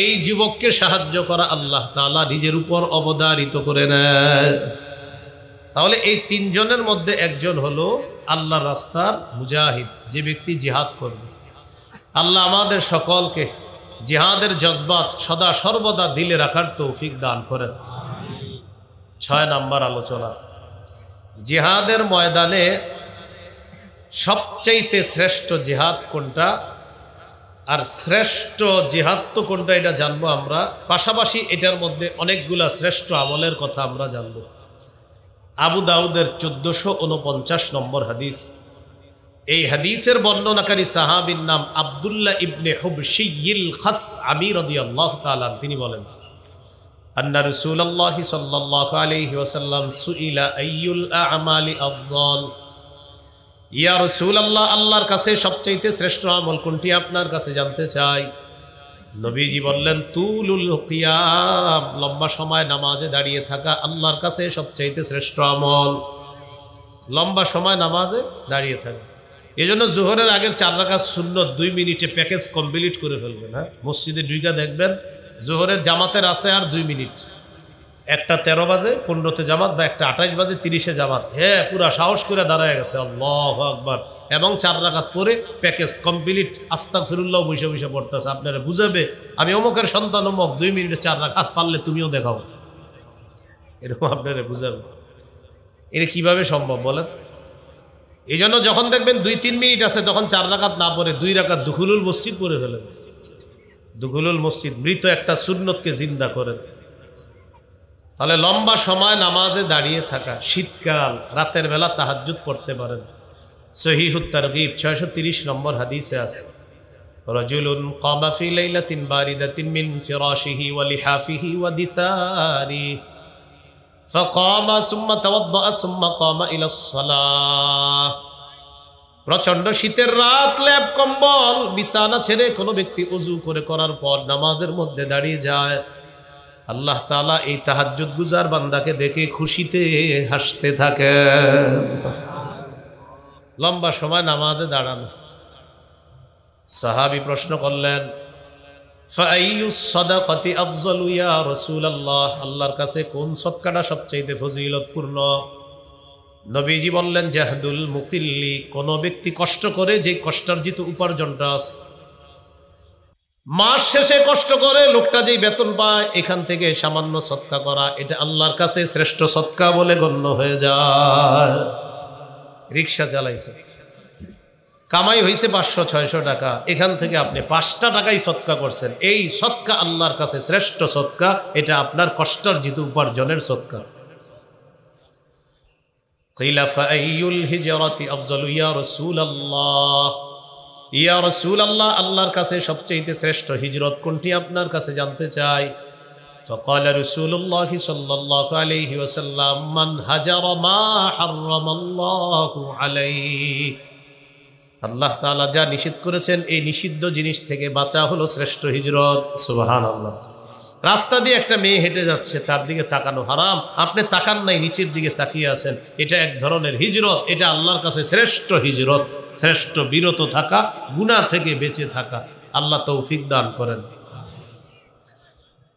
এই যুবককে সাহায্য করা আল্লাহ তাআলা নিজের উপর অবধারিত করে নেয়। তাহলে এই 3 জনের মধ্যে একজন হলো আল্লাহর রাস্তার মুজাহিদ, যে ব্যক্তি জিহাদ করবে। আল্লাহ আমাদের সকলকে জিহাদের জজবাত সদা সর্বদা দিলে রাখার তৌফিক দান করেন। 6 নাম্বার আলোচনা, জিহাদের ময়দানে সবচাইতে শ্রেষ্ঠ জিহাদ কোনটা, আর শ্রেষ্ঠ জিহাদ তো কোনটা এটা জানবো আমরা, পাশাপাশি এটার মধ্যে অনেকগুলা শ্রেষ্ঠ আমলের কথা আমরা জানবো। আবু দাউদের 1449 নম্বর হাদিস, এই হাদিসের বর্ণনাকারী সাহাবীর নাম আব্দুল্লাহ ইবনে হুবশিয়িল খাসআমি রাদিয়াল্লাহু তাআলা, তিনি বলেন আন্না রাসূলুল্লাহ সাল্লাল্লাহু আলাইহি ওয়াসাল্লাম সুইলা আইয়ুল আ'মালি আফযল, ইয়া রাসূলুল্লাহ, আল্লাহর কাছে সবচাইতে শ্রেষ্ঠ আমল কোনটি আপনার কাছে জানতে চাই। নবীজি বললেন তুলুল কিয়াম, লম্বা সময় নামাজে দাঁড়িয়ে থাকা আল্লাহর কাছে সবচাইতে শ্রেষ্ঠ আমল, লম্বা সময় নামাজে দাঁড়িয়ে থাকা। এই জন্য জোহরের আগের 4 রাকাত সুন্নত 2 মিনিটে প্যাকেজ কমপ্লিট করে ফেলবেন। হ্যাঁ, মসজিদে ঢুইকা দেখবেন জোহরের জামাতের আছে আর 2 মিনিট, 1:13 বাজে 15-তে জামাত বা 1:28 বাজে 30-এ জামাত, হ্যাঁ পুরা সাহস করে দাঁড়ায় গেছে, আল্লাহু আকবার, এবং 4 রাকাত পরে প্যাকেজ কমপ্লিট, আস্তাগফিরুল্লাহ বসে বসে পড়তেছে। আপনারা বুঝাবে আমি অমুকের সন্তান অমুক, 2 মিনিটে 4 রাকাত পারলে তুমিও দেখাও, এরকম আপনারা বুঝাবে। এটা কিভাবে সম্ভব বলেন? এই জন্য যখন দেখবেন 2-3 মিনিট আছে তখন 4 রাকাত না পড়ে 2 রাকাত দুখুলুল মসজিদ পড়ে ফেলেন। দুখুলুল মসজিদ মৃত একটা সুন্নতকে জিন্দা করেন। তাহলে লম্বা সময় নামাজে দাঁড়িয়ে থাকা, শীতকাল, রাতের বেলা তাহাজ্জুদ পড়তে পারেন। সহিহুত তারগীব 630 নম্বর হাদিসে আছে রাজুলুন কামা ফি লাইলাতিন বারিদাতিন মিন ফিরাশিহি ওয়া লিহাফিহি ওয়া দিথারি ফাকামা সুম্মা তাওয়াদ্দা সুম্মা কামা ইলাস সালাহ, প্রচন্ড শীতের রাত, লেপ কম্বল বিছানা ছেড়ে কোনো ব্যক্তি ওযু করে করার পর নামাজের মধ্যে দাঁড়িয়ে যায়, আল্লাহ তাআলা এই তাহাজ্জুদ গুজার বান্দাকে দেখে খুশিতে হাসতে থাকে। লম্বা সময় নামাজে দাঁড়ানো। সাহাবী প্রশ্ন করলেন ফাআইয়ুস সাদাকাতি আফযালু ইয়া রাসূলুল্লাহ, আল্লাহর কাছে কোন সদকাটা সবচেয়ে ফজিলতপূর্ণ? নবীজি বললেন জাহদুল মুকিল্লি, কোন ব্যক্তি কষ্ট করে যে কষ্টার্জিত উপার্জনটা মাস শেষে কষ্ট করে লোকটা যেই বেতন পায় এখান থেকে সামান্য সদকা করা, এটা আল্লাহর কাছে শ্রেষ্ঠ সদকা বলে গণ্য হয়ে যায়। রিক্সা চালাইছে, কামাই হয়েছে 500-600 টাকা, এখান থেকে আপনি 5টা টাকাই সদকা করছেন, এই সদকা আল্লাহর কাছে শ্রেষ্ঠ সদকা, এটা আপনার কষ্টার্জিত উপার্জনের সদকা। কিলা ফাআইয়ুল হিজরাতি আফযালু ইয়া রাসূলুল্লাহ, ইয়া রাসূলুল্লাহ, আল্লাহর কাছে সবচেয়ে শ্রেষ্ঠ হিজরত কোনটি আপনার কাছে জানতে চাই। فقال رسول الله صلى الله عليه وسلم من هجر ما حرم الله عليه, আল্লাহ তাআলা যা নিষিদ্ধ করেছেন এই নিষিদ্ধ জিনিস থেকে বাঁচা হলো শ্রেষ্ঠ হিজরত। সুবহানাল্লাহ। রাস্তা দিয়ে একটা মেয়ে হেঁটে যাচ্ছে, তার দিকে তাকানো হারাম, আপনি তাকান নাই, নিচের দিকে তাকিয়ে আছেন, এটা এক ধরনের হিজরত, এটা আল্লাহর কাছে শ্রেষ্ঠ হিজরত, শ্রেষ্ঠ বিরত থাকা, গুনাহ থেকে বেঁচে থাকা। আল্লাহ তৌফিক দান করেন।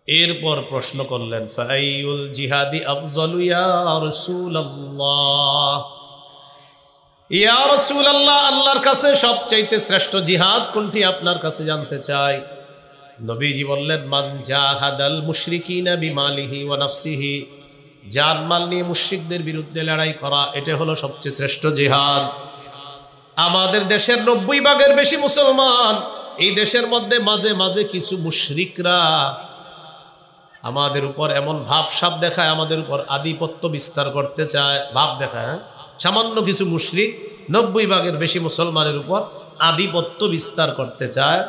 এরপর প্রশ্ন করলেন ফাআইয়ুল জিহাদি আফযালু ইয়া রাসূলুল্লাহ, ইয়া রাসূলুল্লাহ, আল্লাহর কাছে সবচাইতে শ্রেষ্ঠ জিহাদ কোনটি আপনার কাছে জানতে চাই। নবীজি বললেন মান জাহাদাল মুশরিকিনা বিমালিহি ওয়া নাফসিহি, জানমাল নিয়ে মুশরিকদের বিরুদ্ধে লড়াই করা, এটা হলো সবচেয়ে শ্রেষ্ঠ জিহাদ। আমাদের দেশের 90 ভাগের বেশি মুসলমান, এই দেশের মধ্যে মাঝে মাঝে কিছু মুশরিকরা আমাদের উপর এমন ভাবসাব দেখায়, আমাদের উপর আধিপত্য বিস্তার করতে চায়, ভাব দেখায়। সামান্য কিছু মুশরিক 90 ভাগের বেশি মুসলমানের উপর আধিপত্য বিস্তার করতে চায়,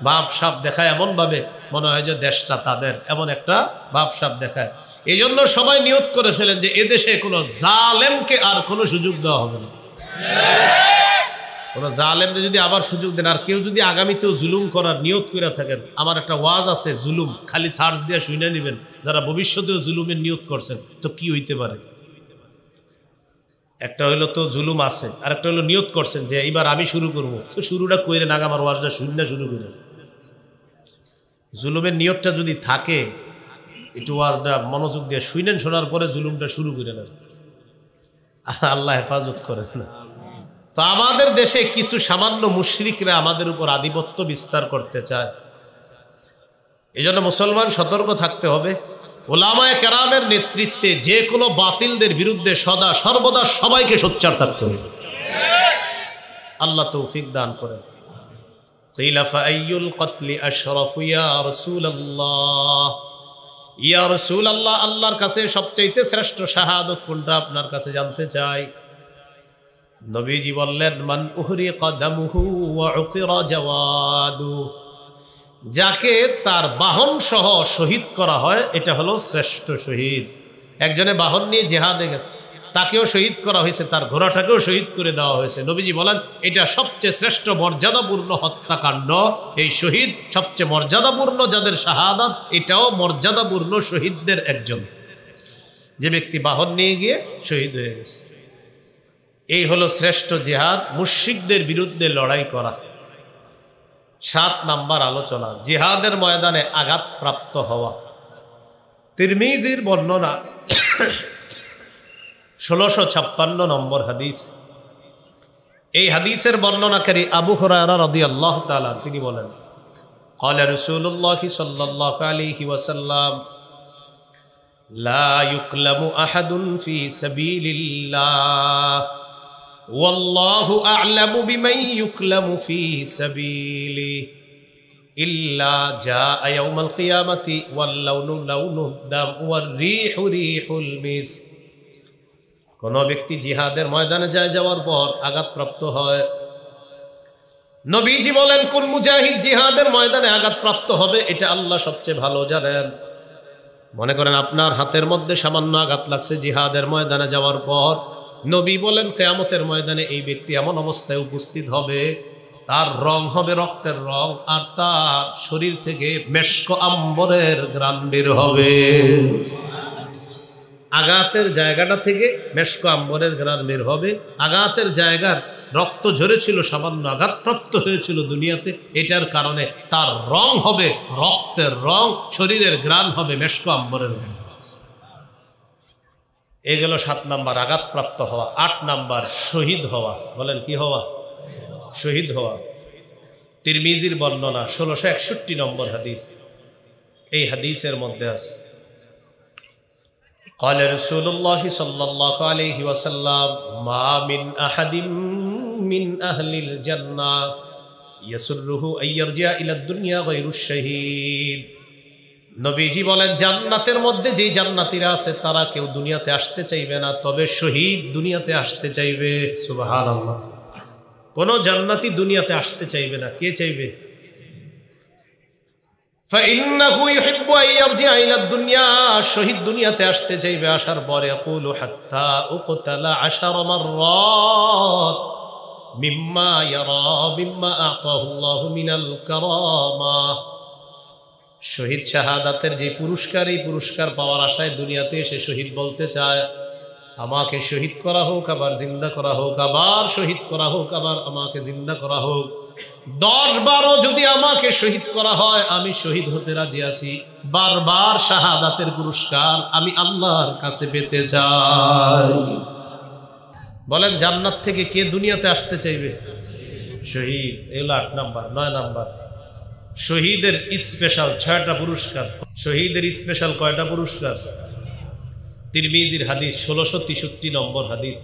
ভাবসাব দেখায় এমনভাবে মনে হয় যে দেশটা তাদের, এমন একটা ভাবসাব দেখায়। এই জন্য সবাই নিয়ত করে ফেলেন যে এদেশে কোনো জালেমকে আর কোনো সুযোগ দেওয়া হবে না। কোনো জালেমকে যদি আবার সুযোগ দেন, আর কেউ যদি আগামীতেও জুলুম করার নিয়ত করে থাকেন, আমার একটা ওয়াজ আছে, জুলুম খালি সার্চ দিয়ে শুনে নেবেন, যারা ভবিষ্যতেও জুলুমের নিয়ত করছেন তো কি হইতে পারে। একটা হইলো তো জুলুম আছে, আর একটা হলো নিয়ত করছেন যে এইবার আমি শুরু করবো, তো শুরুটা করে না, আমার ওয়াজটা শুনে শুরু করে। জুলুমের নিয়তটা যদি থাকে, একটু ওয়াজটা মনোযোগ দিয়ে শুনেন, শোনার পরে জুলুমটা শুরু করে নেন, আল্লাহ হেফাজত করেন না। তো আমাদের দেশে কিছু সামান্য মুশরিকরা আমাদের উপর আধিপত্য বিস্তার করতে চায়, এই জন্য মুসলমান সতর্ক থাকতে হবে। ওলামায়ে কেরামের নেতৃত্বে যে কোনো বাতিলদের বিরুদ্ধে সদা সর্বদা সবাইকে সোচ্চার থাকতে হবে। আল্লাহ তৌফিক দান করেন। কিলা ফাআইয়ুল কতলি আশরাফু ইয়া রাসূলুল্লাহ, ইয়া রাসূলুল্লাহ, আল্লাহর কাছে সবচেয়ে শ্রেষ্ঠ শাহাদাত কোনটা আপনার কাছে জানতে চাই। নবীজি বললেন মান উহরিকা দামুহু ওয়া উকিরা জাওয়াদু, যাকে তার বাহন সহ শহীদ করা হয়, এটা হলো শ্রেষ্ঠ শহীদ। একজনে বাহন নিয়ে জিহাদে গেছে, তাকেও শহীদ করা হয়েছে, তার ঘোড়াটাকেও শহীদ করে দেওয়া হয়েছে। নবীজি বলেন এটা সবচেয়ে শ্রেষ্ঠ মর্যাদাপূর্ণ হত্যাকাণ্ড, এই শহীদ সবচেয়ে মর্যাদাপূর্ণ, যাদের শাহাদাত এটাও মর্যাদাপূর্ণ শহীদদের একজন, যে ব্যক্তি বাহন নিয়ে গিয়ে শহীদ হয়ে গেছে। এই হলো শ্রেষ্ঠ জিহাদ, মুশরিকদের বিরুদ্ধে লড়াই করা। 7 নাম্বার আলোচনা, জিহাদের ময়দানে আঘাতপ্রাপ্ত হওয়া। তিরমিজির বর্ণনা 1656 নম্বর হাদিস। এই হাদিসের বর্ণনাকারী আবু হুরায়রা রাদিয়াল্লাহু তাআলা তিনি বলেন ক্বালা রাসূলুল্লাহ সাল্লাল্লাহু আলাইহি ওয়াসাল্লাম লা ইউকলামু আহাদুন ফি সাবিলিল্লাহ ওয়াল্লাহু আ'লামু বিমান ইউকলামু ফি সাবিলি ইল্লা জাআ ইয়াউমাল কিয়ামাতি ওয়াল লাউনু লাউনুদ দাম ওয়ার রিহু রিহুল মিস। কোন ব্যক্তি জিহাদের ময়দানে যাওয়ার পর আঘাতপ্রাপ্ত হয়, নবীজি বলেন কোন মুজাহিদ জিহাদের ময়দানে আঘাতপ্রাপ্ত হবে এটা আল্লাহ সবচেয়ে ভালো জানেন। মনে করেন আপনার হাতের মধ্যে সামান্য আঘাত লাগছে জিহাদের ময়দানে যাওয়ার পর, নবী বলেন কিয়ামতের ময়দানে এই ব্যক্তি এমন অবস্থায় উপস্থিত হবে, তার রং হবে রক্তের রং, আর তার শরীর থেকে মেশক আম্বরের ঘ্রাণ বের হবে। আঘাতের জায়গাটা থেকে মেশক আম্বরের ঘ্রাণ বের হবে। আঘাতের জায়গার রক্ত ঝরেছিল, সামান্য আঘাতপ্রাপ্ত হয়েছিল দুনিয়াতে, এটার কারণে তার রং হবে রক্তের রং, শরীরের ঘ্রাণ হবে মেশক আম্বরের ঘ্রাণ। এ গেল 7 নাম্বার আঘাতপ্রাপ্ত হওয়া। 8 নাম্বার শহীদ হওয়া। বলেন কি হওয়া? শহীদ হওয়া। তিরমিজির বর্ণনা 1661 নম্বর হাদিস। এই হাদিসের মধ্যে আছে قال رسول الله صلى الله عليه وسلم ما من أحد من أهل الجنة يسره أن يرجع إلى الدنيا غير الشهيد। নবীজি বলেন জান্নাতের মধ্যে যে জান্নাতীরা আছে তারা কেউ দুনিয়াতে আসতে চাইবে না, তবে শহীদ দুনিয়াতে আসতে চাইবে। সুবহানাল্লাহ। কোন জান্নাতি দুনিয়াতে আসতে চাইবে না, কে চাইবে? فإنه يحب أن يرجع إلى الدنيا, শহীদ দুনিয়াতে আসতে চাইবে, আসার পরে يقول حتى أقتل 10 مرات مما يرى مما أعطاه الله من الكرامة। শহীদ শাহাদাতের যে পুরস্কার, এই পুরস্কার পাওয়ার আশায় দুনিয়াতে এসে শহীদ বলতে চায় আমাকে শহীদ করা হোক, আবার জিন্দা করা হোক, আবার শহীদ করা হোক, আবার আমাকে জিন্দা করা হোক। 10-12 যদি আমাকে শহীদ করা হয় আমি শহীদ হতে রাজি আছি। বারবার শাহাদাতের পুরস্কার আমি আল্লাহর কাছে পেতে চাই। বলেন জান্নাত থেকে কে দুনিয়াতে আসতে চাইবে? শহীদ। এগুলো 8 নাম্বার। 9 নাম্বার, শহীদের স্পেশাল 6টা পুরস্কার। শহীদের স্পেশাল কয়টা পুরস্কার? তিরমিজির হাদিস 1663 নম্বর হাদিস।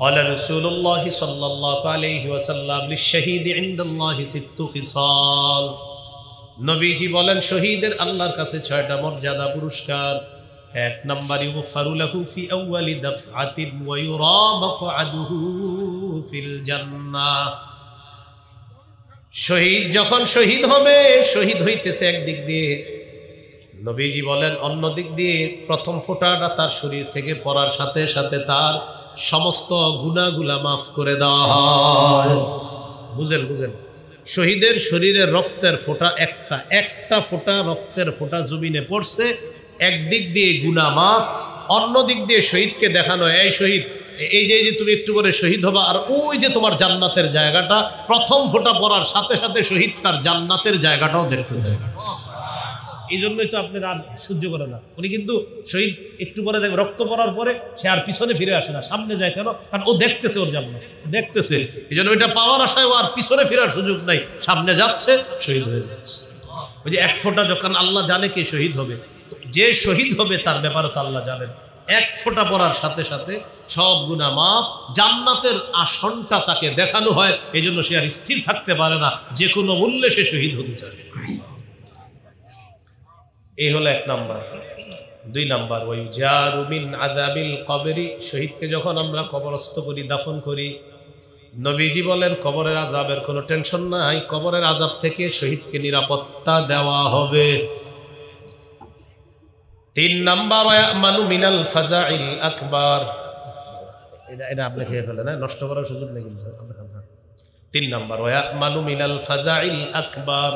قال رسول الله صلى الله عليه وسلم للشهيد عند الله 6 خصال। নবীজি বলেন শহীদের আল্লাহর কাছে 6টা মর্যাদা পুরস্কার। 1 নাম্বার ইউগফারু লাহু ফি আউয়ালি দাফআতিন ওয়া ইউরা মাকআদুহু ফিল জান্নাহ। শহীদ যখন শহীদ হবে, শহীদ হইতেছে একদিক দিয়ে, নবীজি বলেন অন্য দিক দিয়ে প্রথম ফোঁটাটা তার শরীর থেকে পড়ার সাথে সাথে তার সমস্ত গুনাহগুলা মাফ করে দেওয়া হয়। বুঝেন বুঝেন, শহীদের শরীরের রক্তের ফোঁটা একটা ফোঁটা রক্তের ফোঁটা জমিনে পড়ছে, একদিক দিয়ে গুনাহ মাফ, অন্য দিক দিয়ে শহীদকে দেখানো এই শহীদ, এই যে তুমি একটু করে শহীদ হবা, আর ওই যে তোমার জান্নাতের জায়গাটা, প্রথম ফোঁটা পড়ার সাথে সাথে শহীদ তার জান্নাতের জায়গাটাও দেখতে যায়। এই জন্যই তো আপনার আর সহ্য করে না। উনি কিন্তু শহীদ একটু পরে দেখবে রক্ত পড়ার পরে সে আর পিছনে ফিরে আসে না, সামনে যায়। কেন? কারণ ও দেখতেছে ওর জান্নাত, দেখতেছে। এই জন্য ওইটা পাওয়ার আশায় ও আর পিছনে ফেরার সুযোগ নাই, সামনে যাচ্ছে, শহীদ হয়ে যাচ্ছে। ওই যে 1 ফোঁটা যখন আল্লাহ জানে কে শহীদ হবে, যে শহীদ হবে তার ব্যাপারে তো আল্লাহ জানেন। 1 ফোঁটা পড়ার সাথে সাথে সব গুনাহ মাফ, জান্নাতের আসনটা তাকে দেখানো হয়। এই জন্য সে আর স্থির থাকতে পারে না, যে কোনো মূল্যে সে শহীদ হতে চায়। এই হলো 1 নাম্বার। 2 নাম্বার ওয়াইজারু মিন আযাবিল কবরি, শহীদকে যখন আমরা কবরস্থ করি, দাফন করি, নবীজি বলেন কবরের আযাবের কোনো টেনশন নাই, কবরের আযাব থেকে শহীদকে নিরাপত্তা দেওয়া হবে। 3 নাম্বার ওয়ায়ামানু মিনাল ফাজাইল আকবার, এটা আপনি খেয়ে ফেলেন, নষ্ট করার সুযোগ নেই কিন্তু। 3 নাম্বার ওয়ায়ামানু মিনাল ফাজাইল আকবার,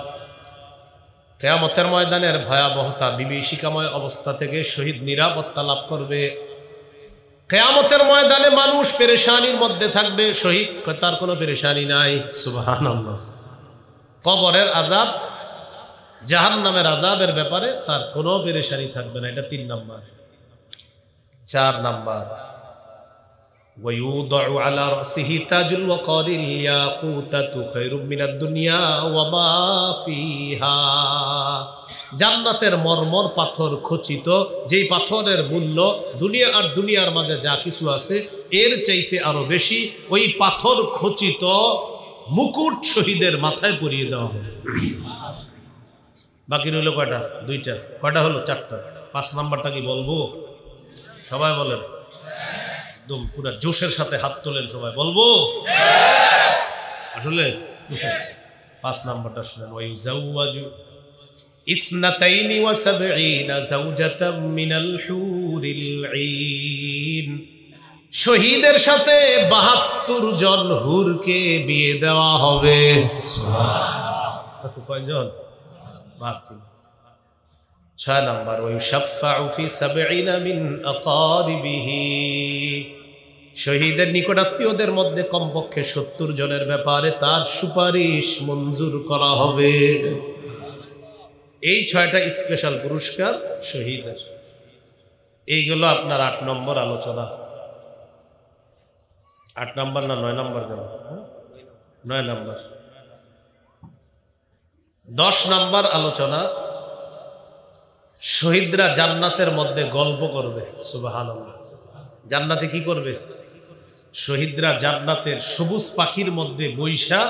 কিয়ামতের ময়দানের ভয়াবহতা, বিভীষিকাময় অবস্থা থেকে শহীদ নিরাপত্তা লাভ করবে। কিয়ামতের ময়দানে মানুষ পেরেশানির মধ্যে থাকবে, শহীদ তার কোনো পেরেশানি নাই। সুবহানাল্লাহ। কবরের আযাব, জাহান্নামের আযাবের ব্যাপারে তার কোনো পেরেশানি থাকবে না। এটা 3 নাম্বার। 4 নাম্বার ويوضع على رأسه تاج الوقار الياقوتة خير من الدنيا وما فيها। জান্নাতের মরমর পাথর খচিত, যেই পাথরের মূল্য দুনিয়া আর দুনিয়ার মাঝে যা কিছু আছে এর চাইতে আরো বেশি, ওই পাথর খচিত মুকুট শহীদের মাথায় পরিয়ে দেওয়া হবে। বাকি রইল কয়টা? 2টা। কয়টা হলো? 4টা। 5 নাম্বারটা কি বলবো? সবাই বলেন, একদম পুরো জোশের সাথে হাত তোলেন সবাই, বলবো আসলে। 5 নাম্বারটা শুনেন, ওয়াইজাওয়াজু 72 যাওজাতাম মিনাল হুরিল ঈন, শহীদের সাথে 72 জন হুরকে বিয়ে দেওয়া হবে। কয়জন? 72। 6 নাম্বার ওয়ায়ুশাফাউ ফি 70 মিন আকারিবিহি, শহীদের নিকটাত্মীয়দের মধ্যে কমপক্ষে 70 জনের ব্যাপারে তার সুপারিশ মঞ্জুর করা হবে। এই 6টা স্পেশাল পুরস্কার শহীদের। এইগুলো আপনার 8 নম্বর আলোচনা। 8 নাম্বার না 9 নাম্বার? কেন 9 নাম্বার? 10 নম্বর আলোচনা, শহীদরা জান্নাতের মধ্যে গল্প করবে। সুবহানাল্লাহ। জান্নাতে কি করবে? শহীদরা জান্নাতের সবুজ পাখির মধ্যে বৈশা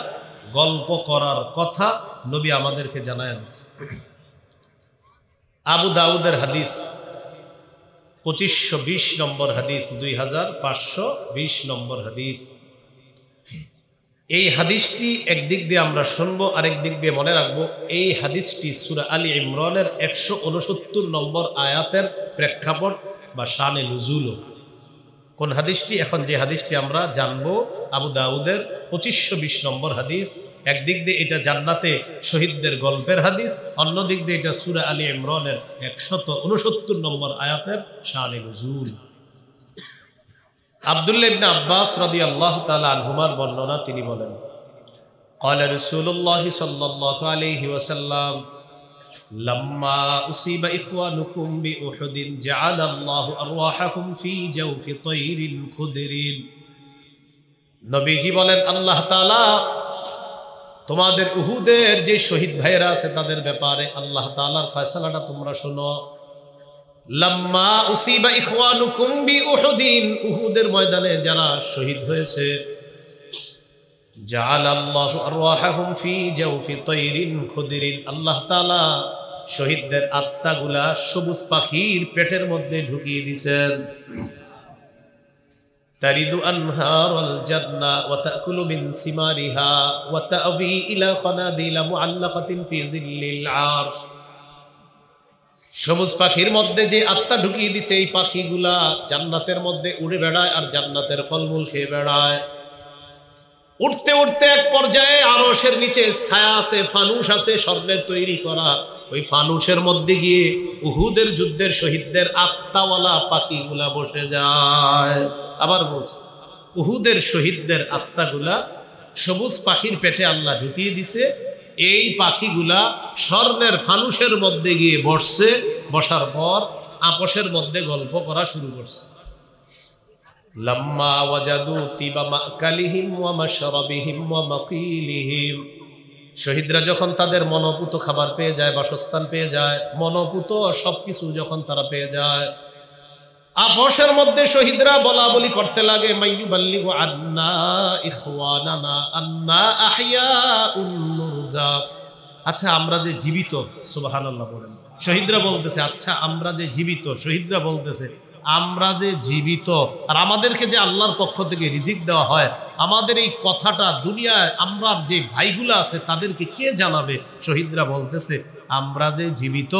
গল্প করার কথা নবী আমাদেরকে জানায় দিয়েছে। আবু দাউদের হাদিস 2520 নম্বর হাদিস, 2520 নম্বর হাদিস। এই হাদিসটি একদিক দিয়ে আমরা শুনবো, আরেক দিক দিয়ে মনে রাখবো। এই হাদিসটি সূরা আলী ইমরানের 169 নম্বর আয়াতের প্রেক্ষাপট বা শানে নুজুল। কোন হাদিসটি? এখন যে হাদিসটি আমরা জানবো আবু দাউদের 2520 নম্বর হাদিস। একদিক দিয়ে এটা জান্নাতে শহীদদের গল্পের হাদিস, অন্য দিক দিয়ে এটা সূরা আলী ইমরানের 169 নম্বর আয়াতের শানে নুজুল। আব্দুল্লাহ ইবনে আব্বাস রাদিয়াল্লাহু তাআলা আনহুমার বর্ণনা, তিনি বলেন, ক্বালা রাসূলুল্লাহ সাল্লাল্লাহু আলাইহি ওয়াসাল্লাম লাম্মা উসিবা ইখওয়ানুকুম বিউহুদিন জাআলাল্লাহু আরওয়াহাকুম ফি জাওফি তায়রিন খুদরিন। নবীজি বলেন, আল্লাহ তাআলা তোমাদের উহুদের যে শহীদ ভাইয়েরা আছে তাদের ব্যাপারে আল্লাহ তাআলার ফয়সালাটা তোমরা শোনো। লাম্মা উসিবা ইখওয়ানুকুম বিউহুদিন, উহুদের ময়দানে যারা শহীদ হয়েছে, জাআলাল্লাহু আরওয়াহাহুম ফি জাওফি তায়রিন খুদরিন, আল্লাহ তাআলা শহীদদের আত্মাগুলা সবুজ পাখির পেটের মধ্যে ঢুকিয়ে দিয়েছেন। তারিদু আনহারুল জান্নাহ ওয়া তাকুলু মিন সিমারিহা ওয়া তা'বি ইলা কানাদিলা মুআল্লাকাতিন ফি জিল্লিল আরশ। সবুজ পাখির মধ্যে যে আত্মা ঢুকিয়ে দিছে, এই পাখিগুলা জান্নাতের মধ্যে উড়ে বেড়ায় আর জান্নাতের ফলমূল খেয়ে বেড়ায়। উঠতে উঠতে এক পর্যায়ে আরশের নিচে ছায়া আছে, ফানুস আছে স্বর্ণের তৈরি করা। ওই ফানুসের মধ্যে গিয়ে উহুদের যুদ্ধের শহীদদের আত্মাওয়ালা পাখিগুলা বসে যায়। আবার বলছে, উহুদের শহীদদের আত্মাগুলা সবুজ পাখির পেটে আল্লাহ ঢুকিয়ে দিছে। এই পাখিগুলা স্বর্ণের ফানুসের মধ্যে গিয়ে বসছে। বসার পর আপসের মধ্যে গল্প করা শুরু করছে। লাম্মা ওয়াজাদু তিবা মাকালিহিম ওয়া মাশরাবিহিম ওয়া মাকিলিহিম, শহীদরা যখন তাদের মনোপুত খাবার পেয়ে যায়, বাসস্থান পেয়ে যায়, মনোপুত সবকিছু যখন তারা পেয়ে যায়, আপসের মধ্যে শহীদরা বলা বলি করতে লাগে, মাইয়ুবাল্লিগু আন্না ইখওয়ানানা আন্না আহইয়াউন নুরজা। আচ্ছা আমরা যে জীবিত, সুবহানাল্লাহ বলেন। শহীদরা বলতেছে, আচ্ছা আমরা যে জীবিত, শহীদরা বলতেছে আমরা যে জীবিত আর আমাদেরকে যে আল্লাহর পক্ষ থেকে রিজিক দেওয়া হয়, আমাদের এই কথাটা দুনিয়ায় আমরা যে ভাইগুলা আছে তাদেরকে কে জানাবে? শহীদরা বলতেছে আমরা যে জীবিত,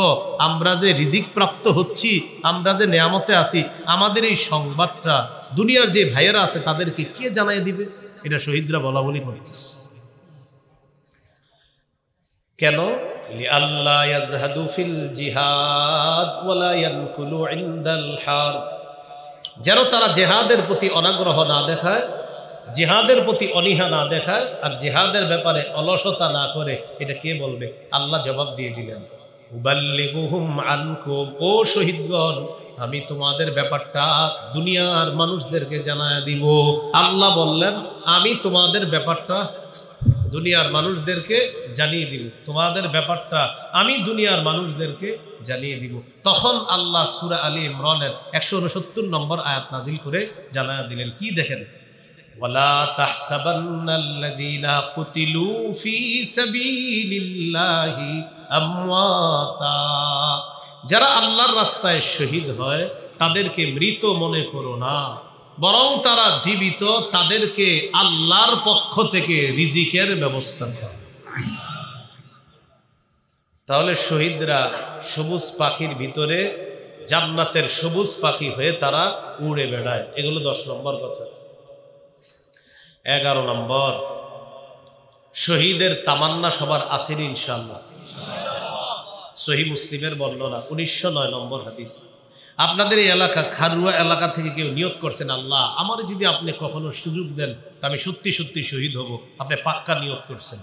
আমরা যে রিজিক প্রাপ্ত হচ্ছি, আমরা যে নেয়ামতে আছি, আমাদের এই সংবাদটা দুনিয়ার যে ভাইয়েরা আছে তাদেরকে কে জানাই দিবে? এটা শহীদরা বলা বলি করতেছে। কেন? লিআল্লা ইয়াজহাদু ফিল জিহাদ ওয়ালা ইয়ানকুলু ইনদাল হারব, যেন তারা জিহাদের প্রতি অনাগ্রহ না দেখায়, জিহাদের প্রতি অনীহা না দেখায়, আর জিহাদের ব্যাপারে অলসতা না করে। এটা কে বলবে? আল্লাহ জবাব দিয়ে দিলেন, উবাল্লিগুহুম আনকুম, ও শহীদগণ আমি তোমাদের ব্যাপারটা দুনিয়ার মানুষদেরকে জানায় দিব। আল্লাহ বললেন আমি তোমাদের ব্যাপারটা দুনিয়ার মানুষদেরকে জানিয়ে দিব, তোমাদের ব্যাপারটা আমি দুনিয়ার মানুষদেরকে জানিয়ে দিব। তখন আল্লাহ সূরা আলী ইমরানের 169 নম্বর আয়াত নাজিল করে জানায় দিলেন। কি দেখেন? ওয়ালা তাহসাবান্নাল্লাযীনা কুতিলু ফী সাবিলিল্লাহি আমওয়াতা, যারা আল্লাহর রাস্তায় শহীদ হয় তাদেরকে মৃত মনে করো না, বরং তারা জীবিত, তাদেরকে আল্লাহর পক্ষ থেকে রিজিকের ব্যবস্থা করা। তাহলে শহীদরা সবুজ পাখির ভিতরে জান্নাতের সবুজ পাখি হয়ে তারা উড়ে বেড়ায়। এগুলো 10 নম্বর কথা। 11 নম্বর, শহীদের তামান্না সবার আছেন ইনশাআল্লাহ। সহিহ মুসলিমের বর্ণনা 1909 নম্বর হাদিস। আপনাদের এই এলাকা খারুয়া এলাকা থেকে কেউ নিয়ত করছেন, আল্লাহ আমার যদি আপনি কখনো সুযোগ দেন তা আমি সত্যি সত্যি শহীদ হব, আপনি পাক্কা নিয়ত করছেন।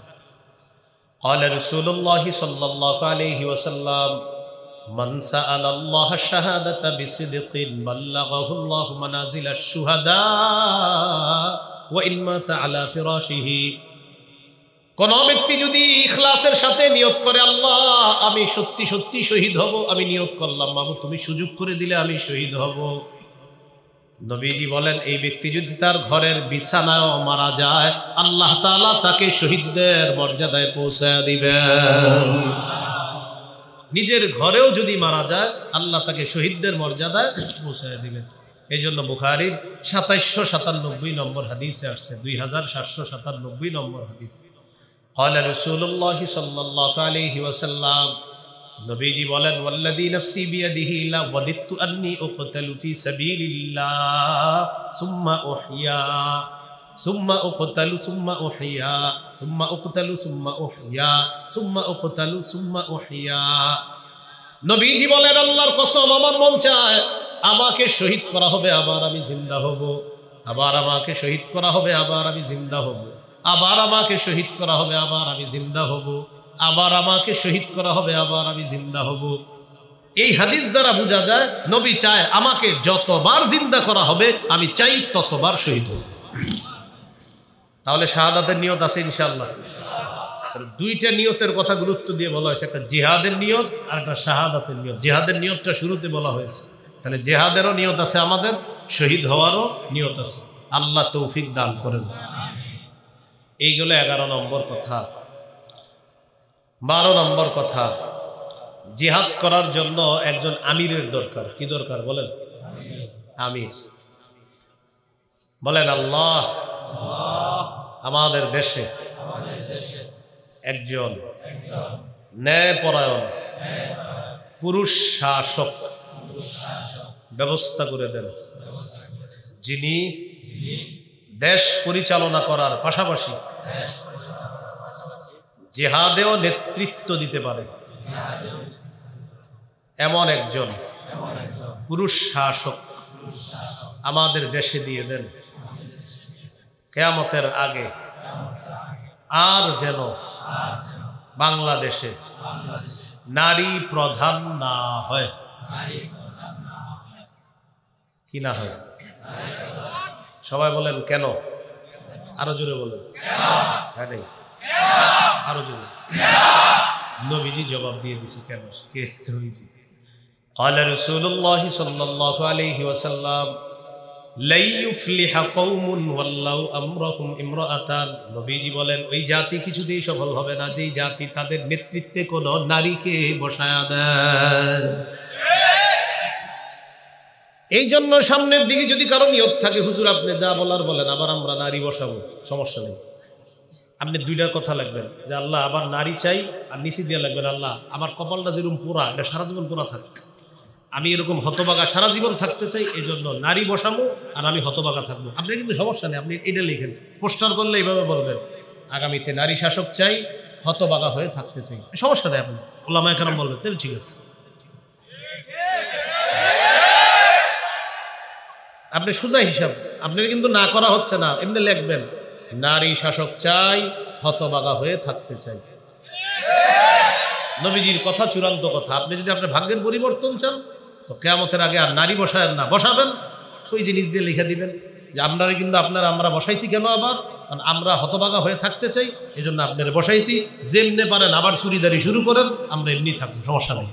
ক্বালা রাসূলুল্লাহ সাল্লাল্লাহু আলাইহি ওয়াসাল্লাম মান সাআলাল্লাহ শাহাদাতা বিসিদকিন বাল্লাগাহু আল্লাহু মানাজিলাশ শুহাদা ওয়া ইন মাতা আলা ফিরাশিহি। কোন ব্যক্তি যদি ইখলাসের সাথে নিয়ত করে, আল্লাহ আমি সত্যি সত্যি শহীদ হব, আমি নিয়ত করলাম মাবুদ তুমি সুযোগ করে দিলে আমি শহীদ হব, নবীজি বলেন এই ব্যক্তি যদি তার ঘরের বিছানায় মারা যায়, আল্লাহ তাআলা তাকে শহীদদের মর্যাদায় পৌঁছায় দিবেন। নিজের ঘরেও যদি মারা যায়, আল্লাহ তাকে শহীদদের মর্যাদায় পৌঁছায় দিবেন। এই জন্য বুখারীর 2797 নম্বর হাদিসে আসছে, 2797 নম্বর হাদিস, قال رسول الله صلى الله عليه وسلم, নবীজি বলেন ওয়াল্লাযী নাফসি বিয়াদিহি লা ওয়াদিতু আন্নী উকতালু ফি সাবিলিল্লাহ সুম্মা উহইয়া সুম্মা উকতালু সুম্মা উহইয়া সুম্মা উকতালু সুম্মা উহইয়া সুম্মা উকতালু সুম্মা উহইয়া। নবীজি বলেন আল্লাহর কসম আমার মন চায় আমাকে শহীদ করা হবে আবার আমি জিন্দা হব, আবার আমাকে শহীদ করা হবে আবার আমি জিন্দা হব, আবার আমাকে শহীদ করা হবে আবার আমি জিন্দা হব, আবার আমাকে শহীদ করা হবে আবার আমি জিন্দা হব। এই হাদিস দ্বারা বোঝা যায় নবী চায় আমাকে যতবার জিন্দা করা হবে আমি চাই ততবার শহীদ হব। তাহলে শাহাদাতের নিয়ত আছে ইনশাআল্লাহ। দুইটা নিয়তের কথা গুরুত্ব দিয়ে বলা হয়েছে, একটা জিহাদের নিয়ত আর একটা শাহাদাতের নিয়ত। জিহাদের নিয়তটা শুরুতে বলা হয়েছে, তাহলে জিহাদেরও নিয়ত আছে, আমাদের শহীদ হওয়ারও নিয়ত আছে। আল্লাহ তৌফিক দান করেন। এইগুলো 11 নম্বর কথা। 12 নম্বর কথা, জিহাদ করার জন্য একজন আমিরের দরকার। কি দরকার বলেন? আমির। বলেন আল্লাহ আমাদের দেশে একজন ন্যায়পরায়ণ পুরুষ শাসক ব্যবস্থা করে দেন, যিনি দেশ পরিচালনা করার পাশাপাশি জিহাদেও নেতৃত্ব দিতে পারে এমন একজন পুরুষ শাসক আমাদের দেশে দিয়ে দেন। কিয়ামতের আগে আর যেন বাংলাদেশে নারী প্রধান না হয়। কি না হয়? সবাই বলেন কেন? আরো জোরে বলেন। হ্যাঁ নেই, আরো জোরে। নবীজি জবাব দিয়ে দিছে কেন? কে নবীজি? قال رسول الله صلى الله عليه وسلم لا يفلح قوم ولو امرهم امرأة। নবীজি বলেন ওই জাতি কিছুতেই সফল হবে না যেই জাতি তাদের নেতৃত্বে কোন নারীকে বসায়া দেয়। এই জন্য সামনের দিকে যদি কারো নিয়ত থাকে হুজুর আপনি যা বলার বলেন, আবার আমরা নারী বসাবো, সমস্যা নেই। আপনি দুইটার কথা লাগবেন যে আল্লাহ আবার নারী চাই, আর নিচে দিয়ে লাগবেন আল্লাহ আমার কপালটা যেরকম পোড়া এটা সারা জীবন পোড়া থাক, আমি এরকম হতবাগা সারা জীবন থাকতে চাই, এই জন্য নারী বসাবো আর আমি হতবাগা থাকবো। আপনি কিন্তু সমস্যা নেই, আপনি এটা লিখেন, পোস্টার করলে এইভাবে বলবেন আগামীতে নারী শাসক চাই, হতবাগা হয়ে থাকতে চাই, সমস্যা নেই। আপনি ওলামায়ে কেরাম বলবেন তাহলে ঠিক আছে। আপনি সোজা হিসাব, আপনার কিন্তু না করা হচ্ছে না, এমনি লিখবেন নারী শাসক চাই, হতবাগা হয়ে থাকতে চাই। নবীজির কথা চূড়ান্ত কথা। আপনি যদি আপনার ভাগ্যের পরিবর্তন চান তো কিয়ামতের আগে আর নারী বসায়েন না, বসাবেন তো ওই জিনিস দিয়ে লিখে দিবেন যে আপনারা কিন্তু আমরা বসাইছি কেন, আবার কারণ আমরা হতবাগা হয়ে থাকতে চাই, এই জন্য আপনারা বসাইছি, যেমনে পারেন আবার চুরিদারি শুরু করেন, আমরা এমনি থাকবো, সমস্যা নেই।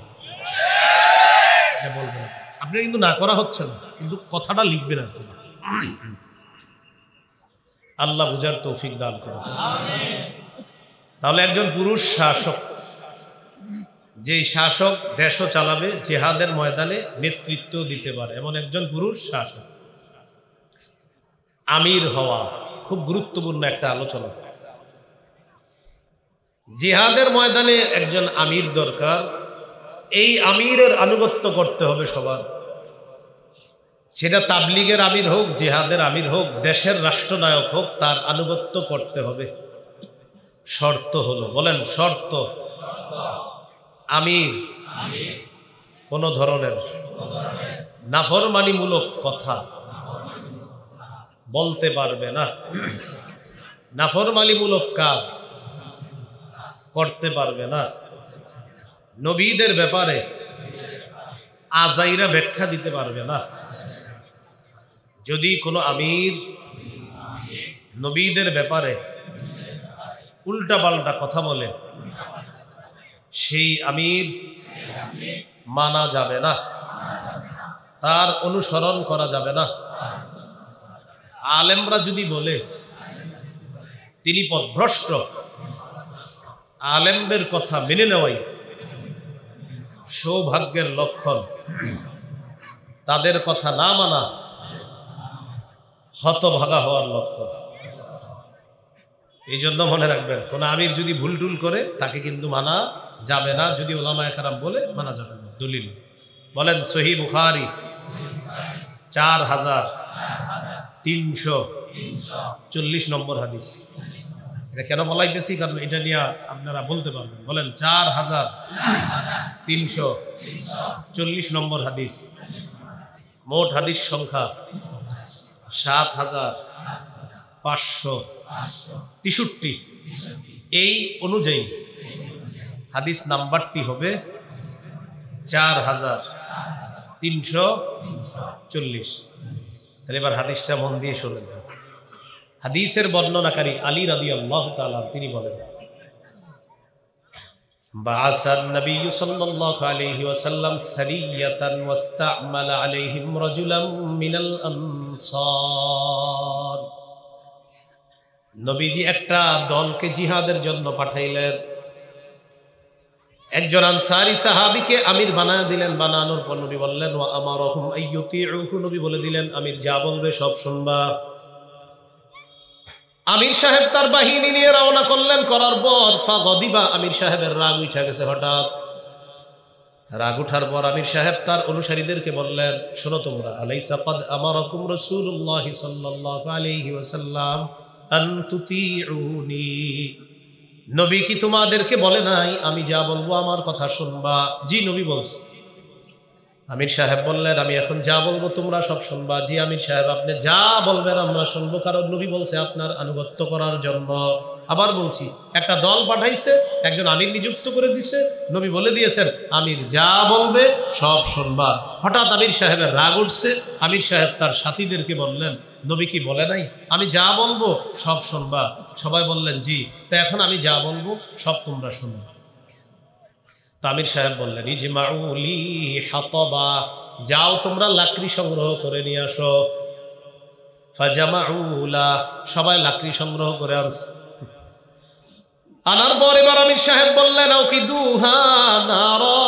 বলবেন আপনি কিন্তু না করা হচ্ছে না, কিন্তু কথাটা লিখবেন আর কি। আল্লাহ বুঝার তৌফিক দান করুন। তাহলে একজন পুরুষ শাসক, যেই শাসক দেশও চালাবে, জিহাদের ময়দানে নেতৃত্ব দিতে পারে, এমন একজন পুরুষ শাসক। আমির হওয়া খুব গুরুত্বপূর্ণ একটা আলোচনা। জিহাদের ময়দানে একজন আমির দরকার। এই আমিরের আনুগত্য করতে হবে সবার, সেটা তাবলীগের আমির হোক, জিহাদের আমির হোক, দেশের রাষ্ট্রনায়ক হোক, তার আনুগত্য করতে হবে। শর্ত হলো, বলেন শর্ত, আমির কোন ধরনের নাফরমানিমূলক কথা বলতে পারবে না, নাফরমানিমূলক কাজ করতে পারবে না, নবীদের ব্যাপারে আজাইরা ব্যাখ্যা দিতে পারবে না। যদি কোনো আমির নবীদের ব্যাপারে উল্টা পাল্টা কথা বলে সেই আমির মানা যাবে না, তার অনুসরণ করা যাবে না। আলেমরা যদি বলে তিনি পথভ্রষ্ট, আলেমদের কথা মেনে নেওয়াই সৌভাগ্যের লক্ষণ। তাদের কথা না মানা হতভাগা হওয়ার লক্ষণ। এই জন্য মনে রাখবেন, কোন আমির যদি ভুল টুল করে তাকে কিন্তু মানা যাবে না, যদি ওলামায়ে কেরাম বলে মানা যাবে না। দলিল বলেন সহিহ বুখারী 4340 নম্বর হাদিস। এটা কেন বলাইতেছি, কারণ এটা নিয়ে আপনারা বলতে পারবেন। বলেন 4340 নম্বর হাদিস। মোট হাদিস সংখ্যা 7563। এই অনুযায়ী হাদিস নাম্বারটি হবে 4340। তাহলে এবার হাদিসটা মন দিয়ে শুনেন। হাদিসের বর্ণনাকারী আলী রাদিয়াল্লাহু তাআলা তিনি বলেন, বাআসান নবী সাল্লাল্লাহু আলাইহি ওয়াসাল্লাম সারিয়াতান ওয়াস্তা'মালা আলাইহিম রাজুলাম মিনাল আনসার। নবীজি একটা দলকে জিহাদের জন্য পাঠাইলেন। একজন আনসারী সাহাবীকে আমির বানায় দিলেন। বানানোর পর নবী বললেন ওয়া আমারহুম আইয়ুতিউহু, নবী বলে দিলেন আমির যা বলবে সব শুনবা। আমির সাহেব তার বাহিনী নিয়ে রওনা করলেন। করার পর ফাগদিবা, আমির সাহেবের রাগ উঠে গেছে হঠাৎ। রাগ উঠার পর আমির সাহেব তার অনুসারীদেরকে বললেন, শোনো তোমরা, আলাইসা ক্বাদ আমারাকুম রাসূলুল্লাহ সাল্লাল্লাহু আলাইহি ওয়াসাল্লাম আন তুতিউনি, নবী কি তোমাদেরকে বলে নাই আমি যা বলবো আমার কথা শুনবা? জি নবী বলছে। আমির সাহেব বললেন আমি এখন যা বলবো তোমরা সব শুনবা। জি আমির সাহেব আপনি যা বলবেন আমরা শুনবো, কারণ নবী বলছে আপনার আনুগত্য করার জন্য। আবার বলছি, একটা দল পাঠাইছে, একজন আমির নিযুক্ত করে দিছে, নবী বলে দিয়েছেন আমির যা বলবে সব শুনবা। হঠাৎ আমির সাহেবের রাগ উঠছে। আমির সাহেব তার সাথীদেরকে বললেন নবী কি বলে নাই আমি যা বলবো সব শুনবা? সবাই বললেন জি। তা এখন আমি যা বলবো সব তোমরা শুনবা। তো আমির সাহেব বললেন ইজমাউ লি হাতাবা, যাও তোমরা লাকড়ি সংগ্রহ করে নিয়ে আসো। ফাজামাউ লা, সবাই লাকড়ি সংগ্রহ করে আনছে। আনার পর এবার আমির সাহেব বললেন আউকিদুহা নারা,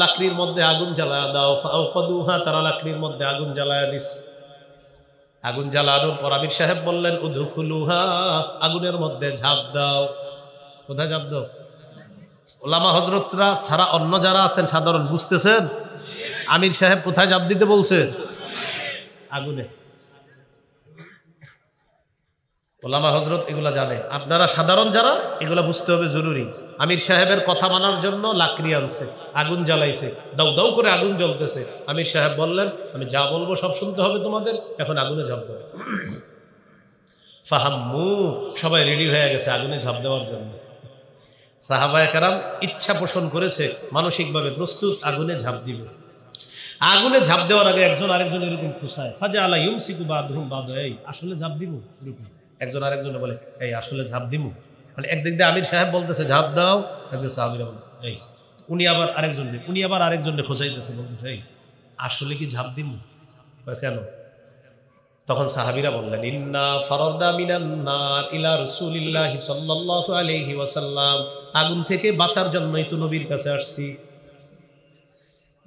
লাকড়ির মধ্যে আগুন জ্বালায়া দাও। ফাউকাদুহা, তারা লাকড়ির মধ্যে আগুন জ্বালায়া দিস। আগুন জ্বালানোর পর আমির সাহেব বললেন উদখুলুহা, আগুনের মধ্যে ঝাঁপ দাও। কোথায় ঝাঁপ দাও? ওলামা হযরতরা ছাড়া অন্য যারা আছেন সাধারণ বুঝতেছেন আমির সাহেব কোথায় ঝাঁপ দিতে বলছে? আগুনে। ওলামা হযরত এগুলা জানে, আপনারা সাধারণ যারা এগুলা বুঝতে হবে জরুরি। আমির সাহেবের কথা মানার জন্য লাকড়ি আনছে, আগুন জ্বালাইছে, দাউ দাউ করে আগুন জ্বলতেছে। আমির সাহেব বললেন আমি যা বলবো সব শুনতে হবে তোমাদের, এখন আগুনে ঝাঁপ দেবে। ফাহাম্মু, সবাই রেডি হয়ে গেছে আগুনে ঝাঁপ দেওয়ার জন্য। সাহাবায়ে কেরাম ইচ্ছা পোষণ করেছে, মানসিকভাবে প্রস্তুত, আগুনে ঝাঁপ দিবে। আগুনে ঝাঁপ দেওয়ার আগে একজন আরেকজন এরকম খুশায়, ফাজা আলা ইউমসিকু বাদহুম বাদা, এই আসলে ঝাঁপ দিব। একজন আরেকজনে বলে এই আসলে ঝাঁপ দিব। মানে একদিক দিয়ে আমির সাহেব বলতেছে ঝাঁপ দাও, একদিকে সাহাবীরা বলে এই, উনি আবার আরেকজনকে খোঁচাইতেছে, বলতেছে এই আসলে কি ঝাঁপ দিব? কেন? তখন সাহাবীরা বললেন ইন্না ফারাদা মিনান নার ইলা রাসূলিল্লাহি সাল্লাল্লাহু আলাইহি ওয়াসাল্লাম, আগুন থেকে বাঁচার জন্যই তো নবীর কাছে আসছি,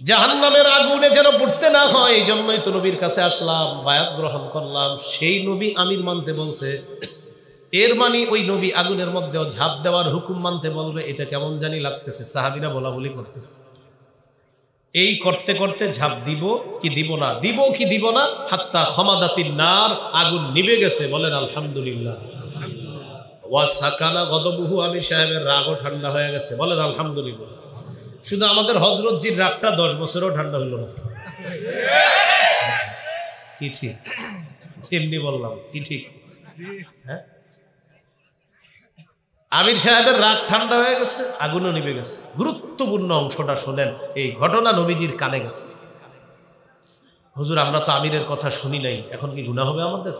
জাহান্নামের আগুনে যেন পড়তে না হয় এই জন্যই তো নবীর কাছে আসলাম, বায়াত গ্রহণ করলাম। সেই নবী আমির মানতে বলছে, এর মানে ওই নবী আগুনের মধ্যেও ঝাঁপ দেওয়ার হুকুম মানতে বলবে, এটা কেমন জানি লাগতেছে। সাহাবীরা বলা বলি করতেছে। এই করতে করতে ঝাঁপ দিব কি দিব না, দিব কি দিব না, হাত্তা খামাদাতিন নার, আগুন নিভে গেছে। বলেন আলহামদুলিল্লাহ। ওয়া সাকানা গদবুহু, আমির সাহেবের রাগও ঠান্ডা হয়ে গেছে। বলেন আলহামদুলিল্লাহ। শুধু আমাদের হযরতজির রাগটা 10 বছরও ঠান্ডা হইল না। কি ঠিক? এমনি বললাম কি ঠিক? হ্যাঁ, আমির সাহেবের রাগ ঠান্ডা হয়ে গেছে, আগুনও নিভে গেছে। গুরুত্বপূর্ণ অংশটা শোনেন, এই ঘটনা নবীজির কানে গেছে। হুজুর আমরা তো আমিরের কথা শুনি নাই, এখন কি গুনাহ হবে আমাদের?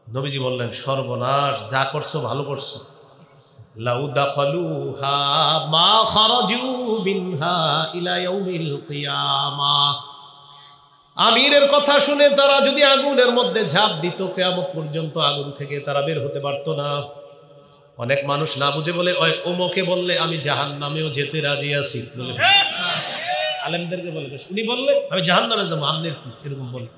নবীজি বললেন সর্বনাশ, যা করছো ভালো করছো, লাউ দাখালুহা মা খারাজু মিনহা ইলা ইয়াউমিল কিয়ামাহ। আমিরের কথা শুনে তারা যদি আগুনের মধ্যে ঝাঁপ দিত, কিয়ামত পর্যন্ত আগুন থেকে তারা বের হতে পারতো না। অনেক মানুষ না বুঝে বলে, ওই ওমকে বললে আমি জাহান্নামেও যেতে রাজি আছি, বলে আলেমদেরকে বলে, উনি বললে আমি জাহান্নামে যাবো, আমনের কি, এরকম বলে।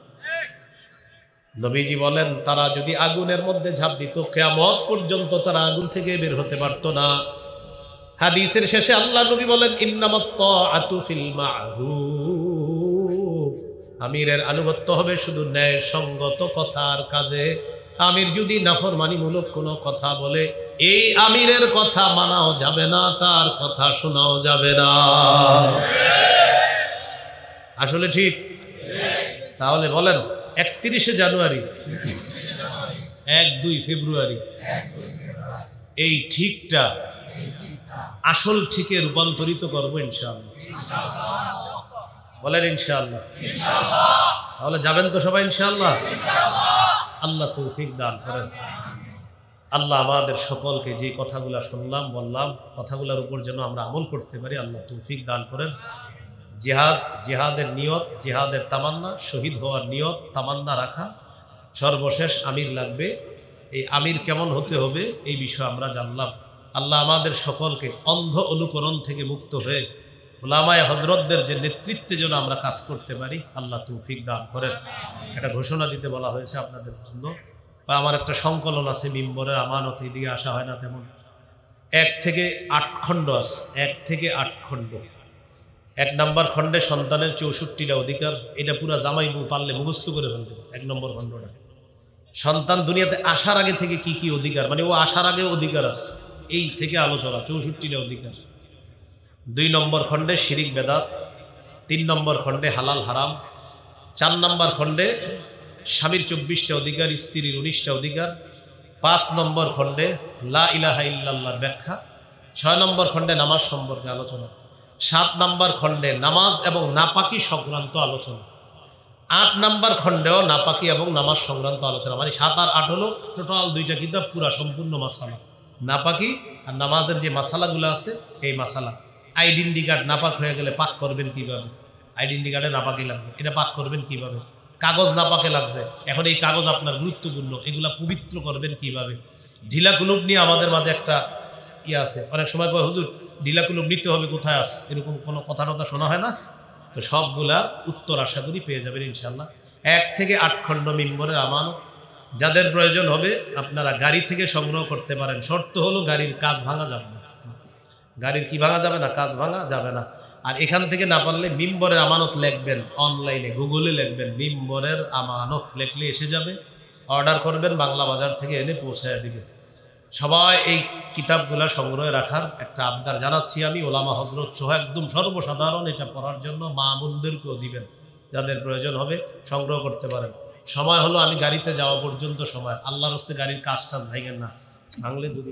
নবীজি বলেন তারা যদি আগুনের মধ্যে ঝাঁপ দিত, কিয়ামত পর্যন্ত তারা আগুন থেকে বের হতে পারতো না। হাদিসের শেষে আল্লাহ নবী বলেন, ইন্নামাত তাআতু ফিল মা'রুফ, আমিরের আনুগত্য হবে শুধু ন্যায় সঙ্গত কথার কাজে। আমির যদি নাফরমানিমূলক কোনো কথা বলে, এই আমিরের কথা মানাও যাবে না, তার কথা শোনাও যাবে না। আসলে ঠিক? তাহলে বলেন 31শে জানুয়ারি, 1-2 ফেব্রুয়ারি এই ঠিকটা আসল ঠিকে রূপান্তরিত করবো ইনশাআল্লাহ। বলেন ইনশাআল্লাহ। তাহলে যাবেন তো সবাই ইনশাআল্লাহ? আল্লাহ তৌফিক দান করেন। আল্লাহ আমাদের সকলকে যে কথাগুলা শুনলাম বললাম, কথাগুলোর উপর যেন আমরা আমল করতে পারি, আল্লাহ তৌফিক দান করেন। জিহাদ, জিহাদের নিয়ত, জিহাদের তামান্না, শহীদ হওয়ার নিয়ত তামান্না রাখা। সর্বশেষ আমির লাগবে, এই আমির কেমন হতে হবে এই বিষয়ে আমরা জানলাম। আল্লাহ আমাদের সকলকে অন্ধ অনুকরণ থেকে মুক্ত হয়ে উলামায়ে হযরতদের যে নেতৃত্বে যেন আমরা কাজ করতে পারি, আল্লাহ তৌফিক দান করেন। একটা ঘোষণা দিতে বলা হয়েছে আপনাদের জন্য। আমার একটা সংকলন আছে মিম্বরের আমানত, এদিকে আসা হয় না তেমন। 1 থেকে 8 খণ্ড আছে, 1 থেকে 8 খণ্ড। 1 নম্বর খণ্ডে সন্তানের 64টা অধিকার, এটা পুরা জামাই বউ পারলে মুখস্থ করে ফেলবে। 1 নম্বর খণ্ডটা সন্তান দুনিয়াতে আসার আগে থেকে কি কি অধিকার, মানে ও আসার আগে অধিকার আছে, এই থেকে আলোচনা, 64টা অধিকার। 2 নম্বর খণ্ডে শিরিক বেদাত, 3 নম্বর খণ্ডে হালাল হারাম, 4 নম্বর খণ্ডে স্বামীর 24টা অধিকার, স্ত্রীর 19টা অধিকার, 5 নম্বর খণ্ডে লা ইলাহা ইল্লাল্লাহর ব্যাখ্যা, 6 নম্বর খণ্ডে নামাজ সম্পর্কে আলোচনা, 7 নম্বর খণ্ডে নামাজ এবং নাপাকি সংক্রান্ত আলোচনা, 8 নম্বর খণ্ডেও নাপাকি এবং নামাজ সংক্রান্ত আলোচনা। মানে 7 আর 8 হলো টোটাল 2টা কিতাব, পুরা সম্পূর্ণ মাসালা, নাপাকি আর নামাজের যে মাসালাগুলো আছে এই মাসালা। আইডেন্টি কার্ড নাপাক হয়ে গেলে পাক করবেন কিভাবে, আইডেন্টি কার্ডে নাপাকি লাগছে, এটা পাক করবেন কিভাবে। কাগজ নাপাকে লাগছে, এখন এই কাগজ আপনার গুরুত্বপূর্ণ, এগুলা পবিত্র করবেন কিভাবে। ঢিলা কুলুপ নিয়ে আমাদের মাঝে একটা ইয়ে আছে, অনেক সময় কয় হুজুর ঢিলা কুলুপ নিতে হবে, কোথায় আছে, এরকম কোনো কথা টথা শোনা হয় না। তো সবগুলা উত্তর আশা করি পেয়ে যাবেন ইনশাল্লাহ। 1 থেকে 8 খণ্ড মিম্বরের আমানত। যাদের প্রয়োজন হবে আপনারা গাড়ি থেকে সংগ্রহ করতে পারেন, শর্ত হলো গাড়ির কাজ ভাঙা যাবে না। গাড়ির কি ভাঙা যাবে না, কাজ ভাঙা যাবে না। আর এখান থেকে না পারলে মিম্বরের আমানত লিখবেন, অনলাইনে গুগলে লিখবেন মিম্বরের আমানত, লিখলে এসে যাবে। অর্ডার করবেন, বাংলা বাজার থেকে এনে পৌঁছায় দিবে। সবাই এই কিতাবগুলা সংগ্রহে রাখার একটা আবদার জানাচ্ছি আমি। ওলামা হজরত সহ একদম সর্বসাধারণ এটা পড়ার জন্য মা বোনদেরকেও দিবেন, যাদের প্রয়োজন হবে সংগ্রহ করতে পারেন। সময় হলো আমি গাড়িতে যাওয়া পর্যন্ত সময়, আল্লাহর হস্তে গাড়ির কাজ টাজ ভাঙেন না, ভাঙলে যদি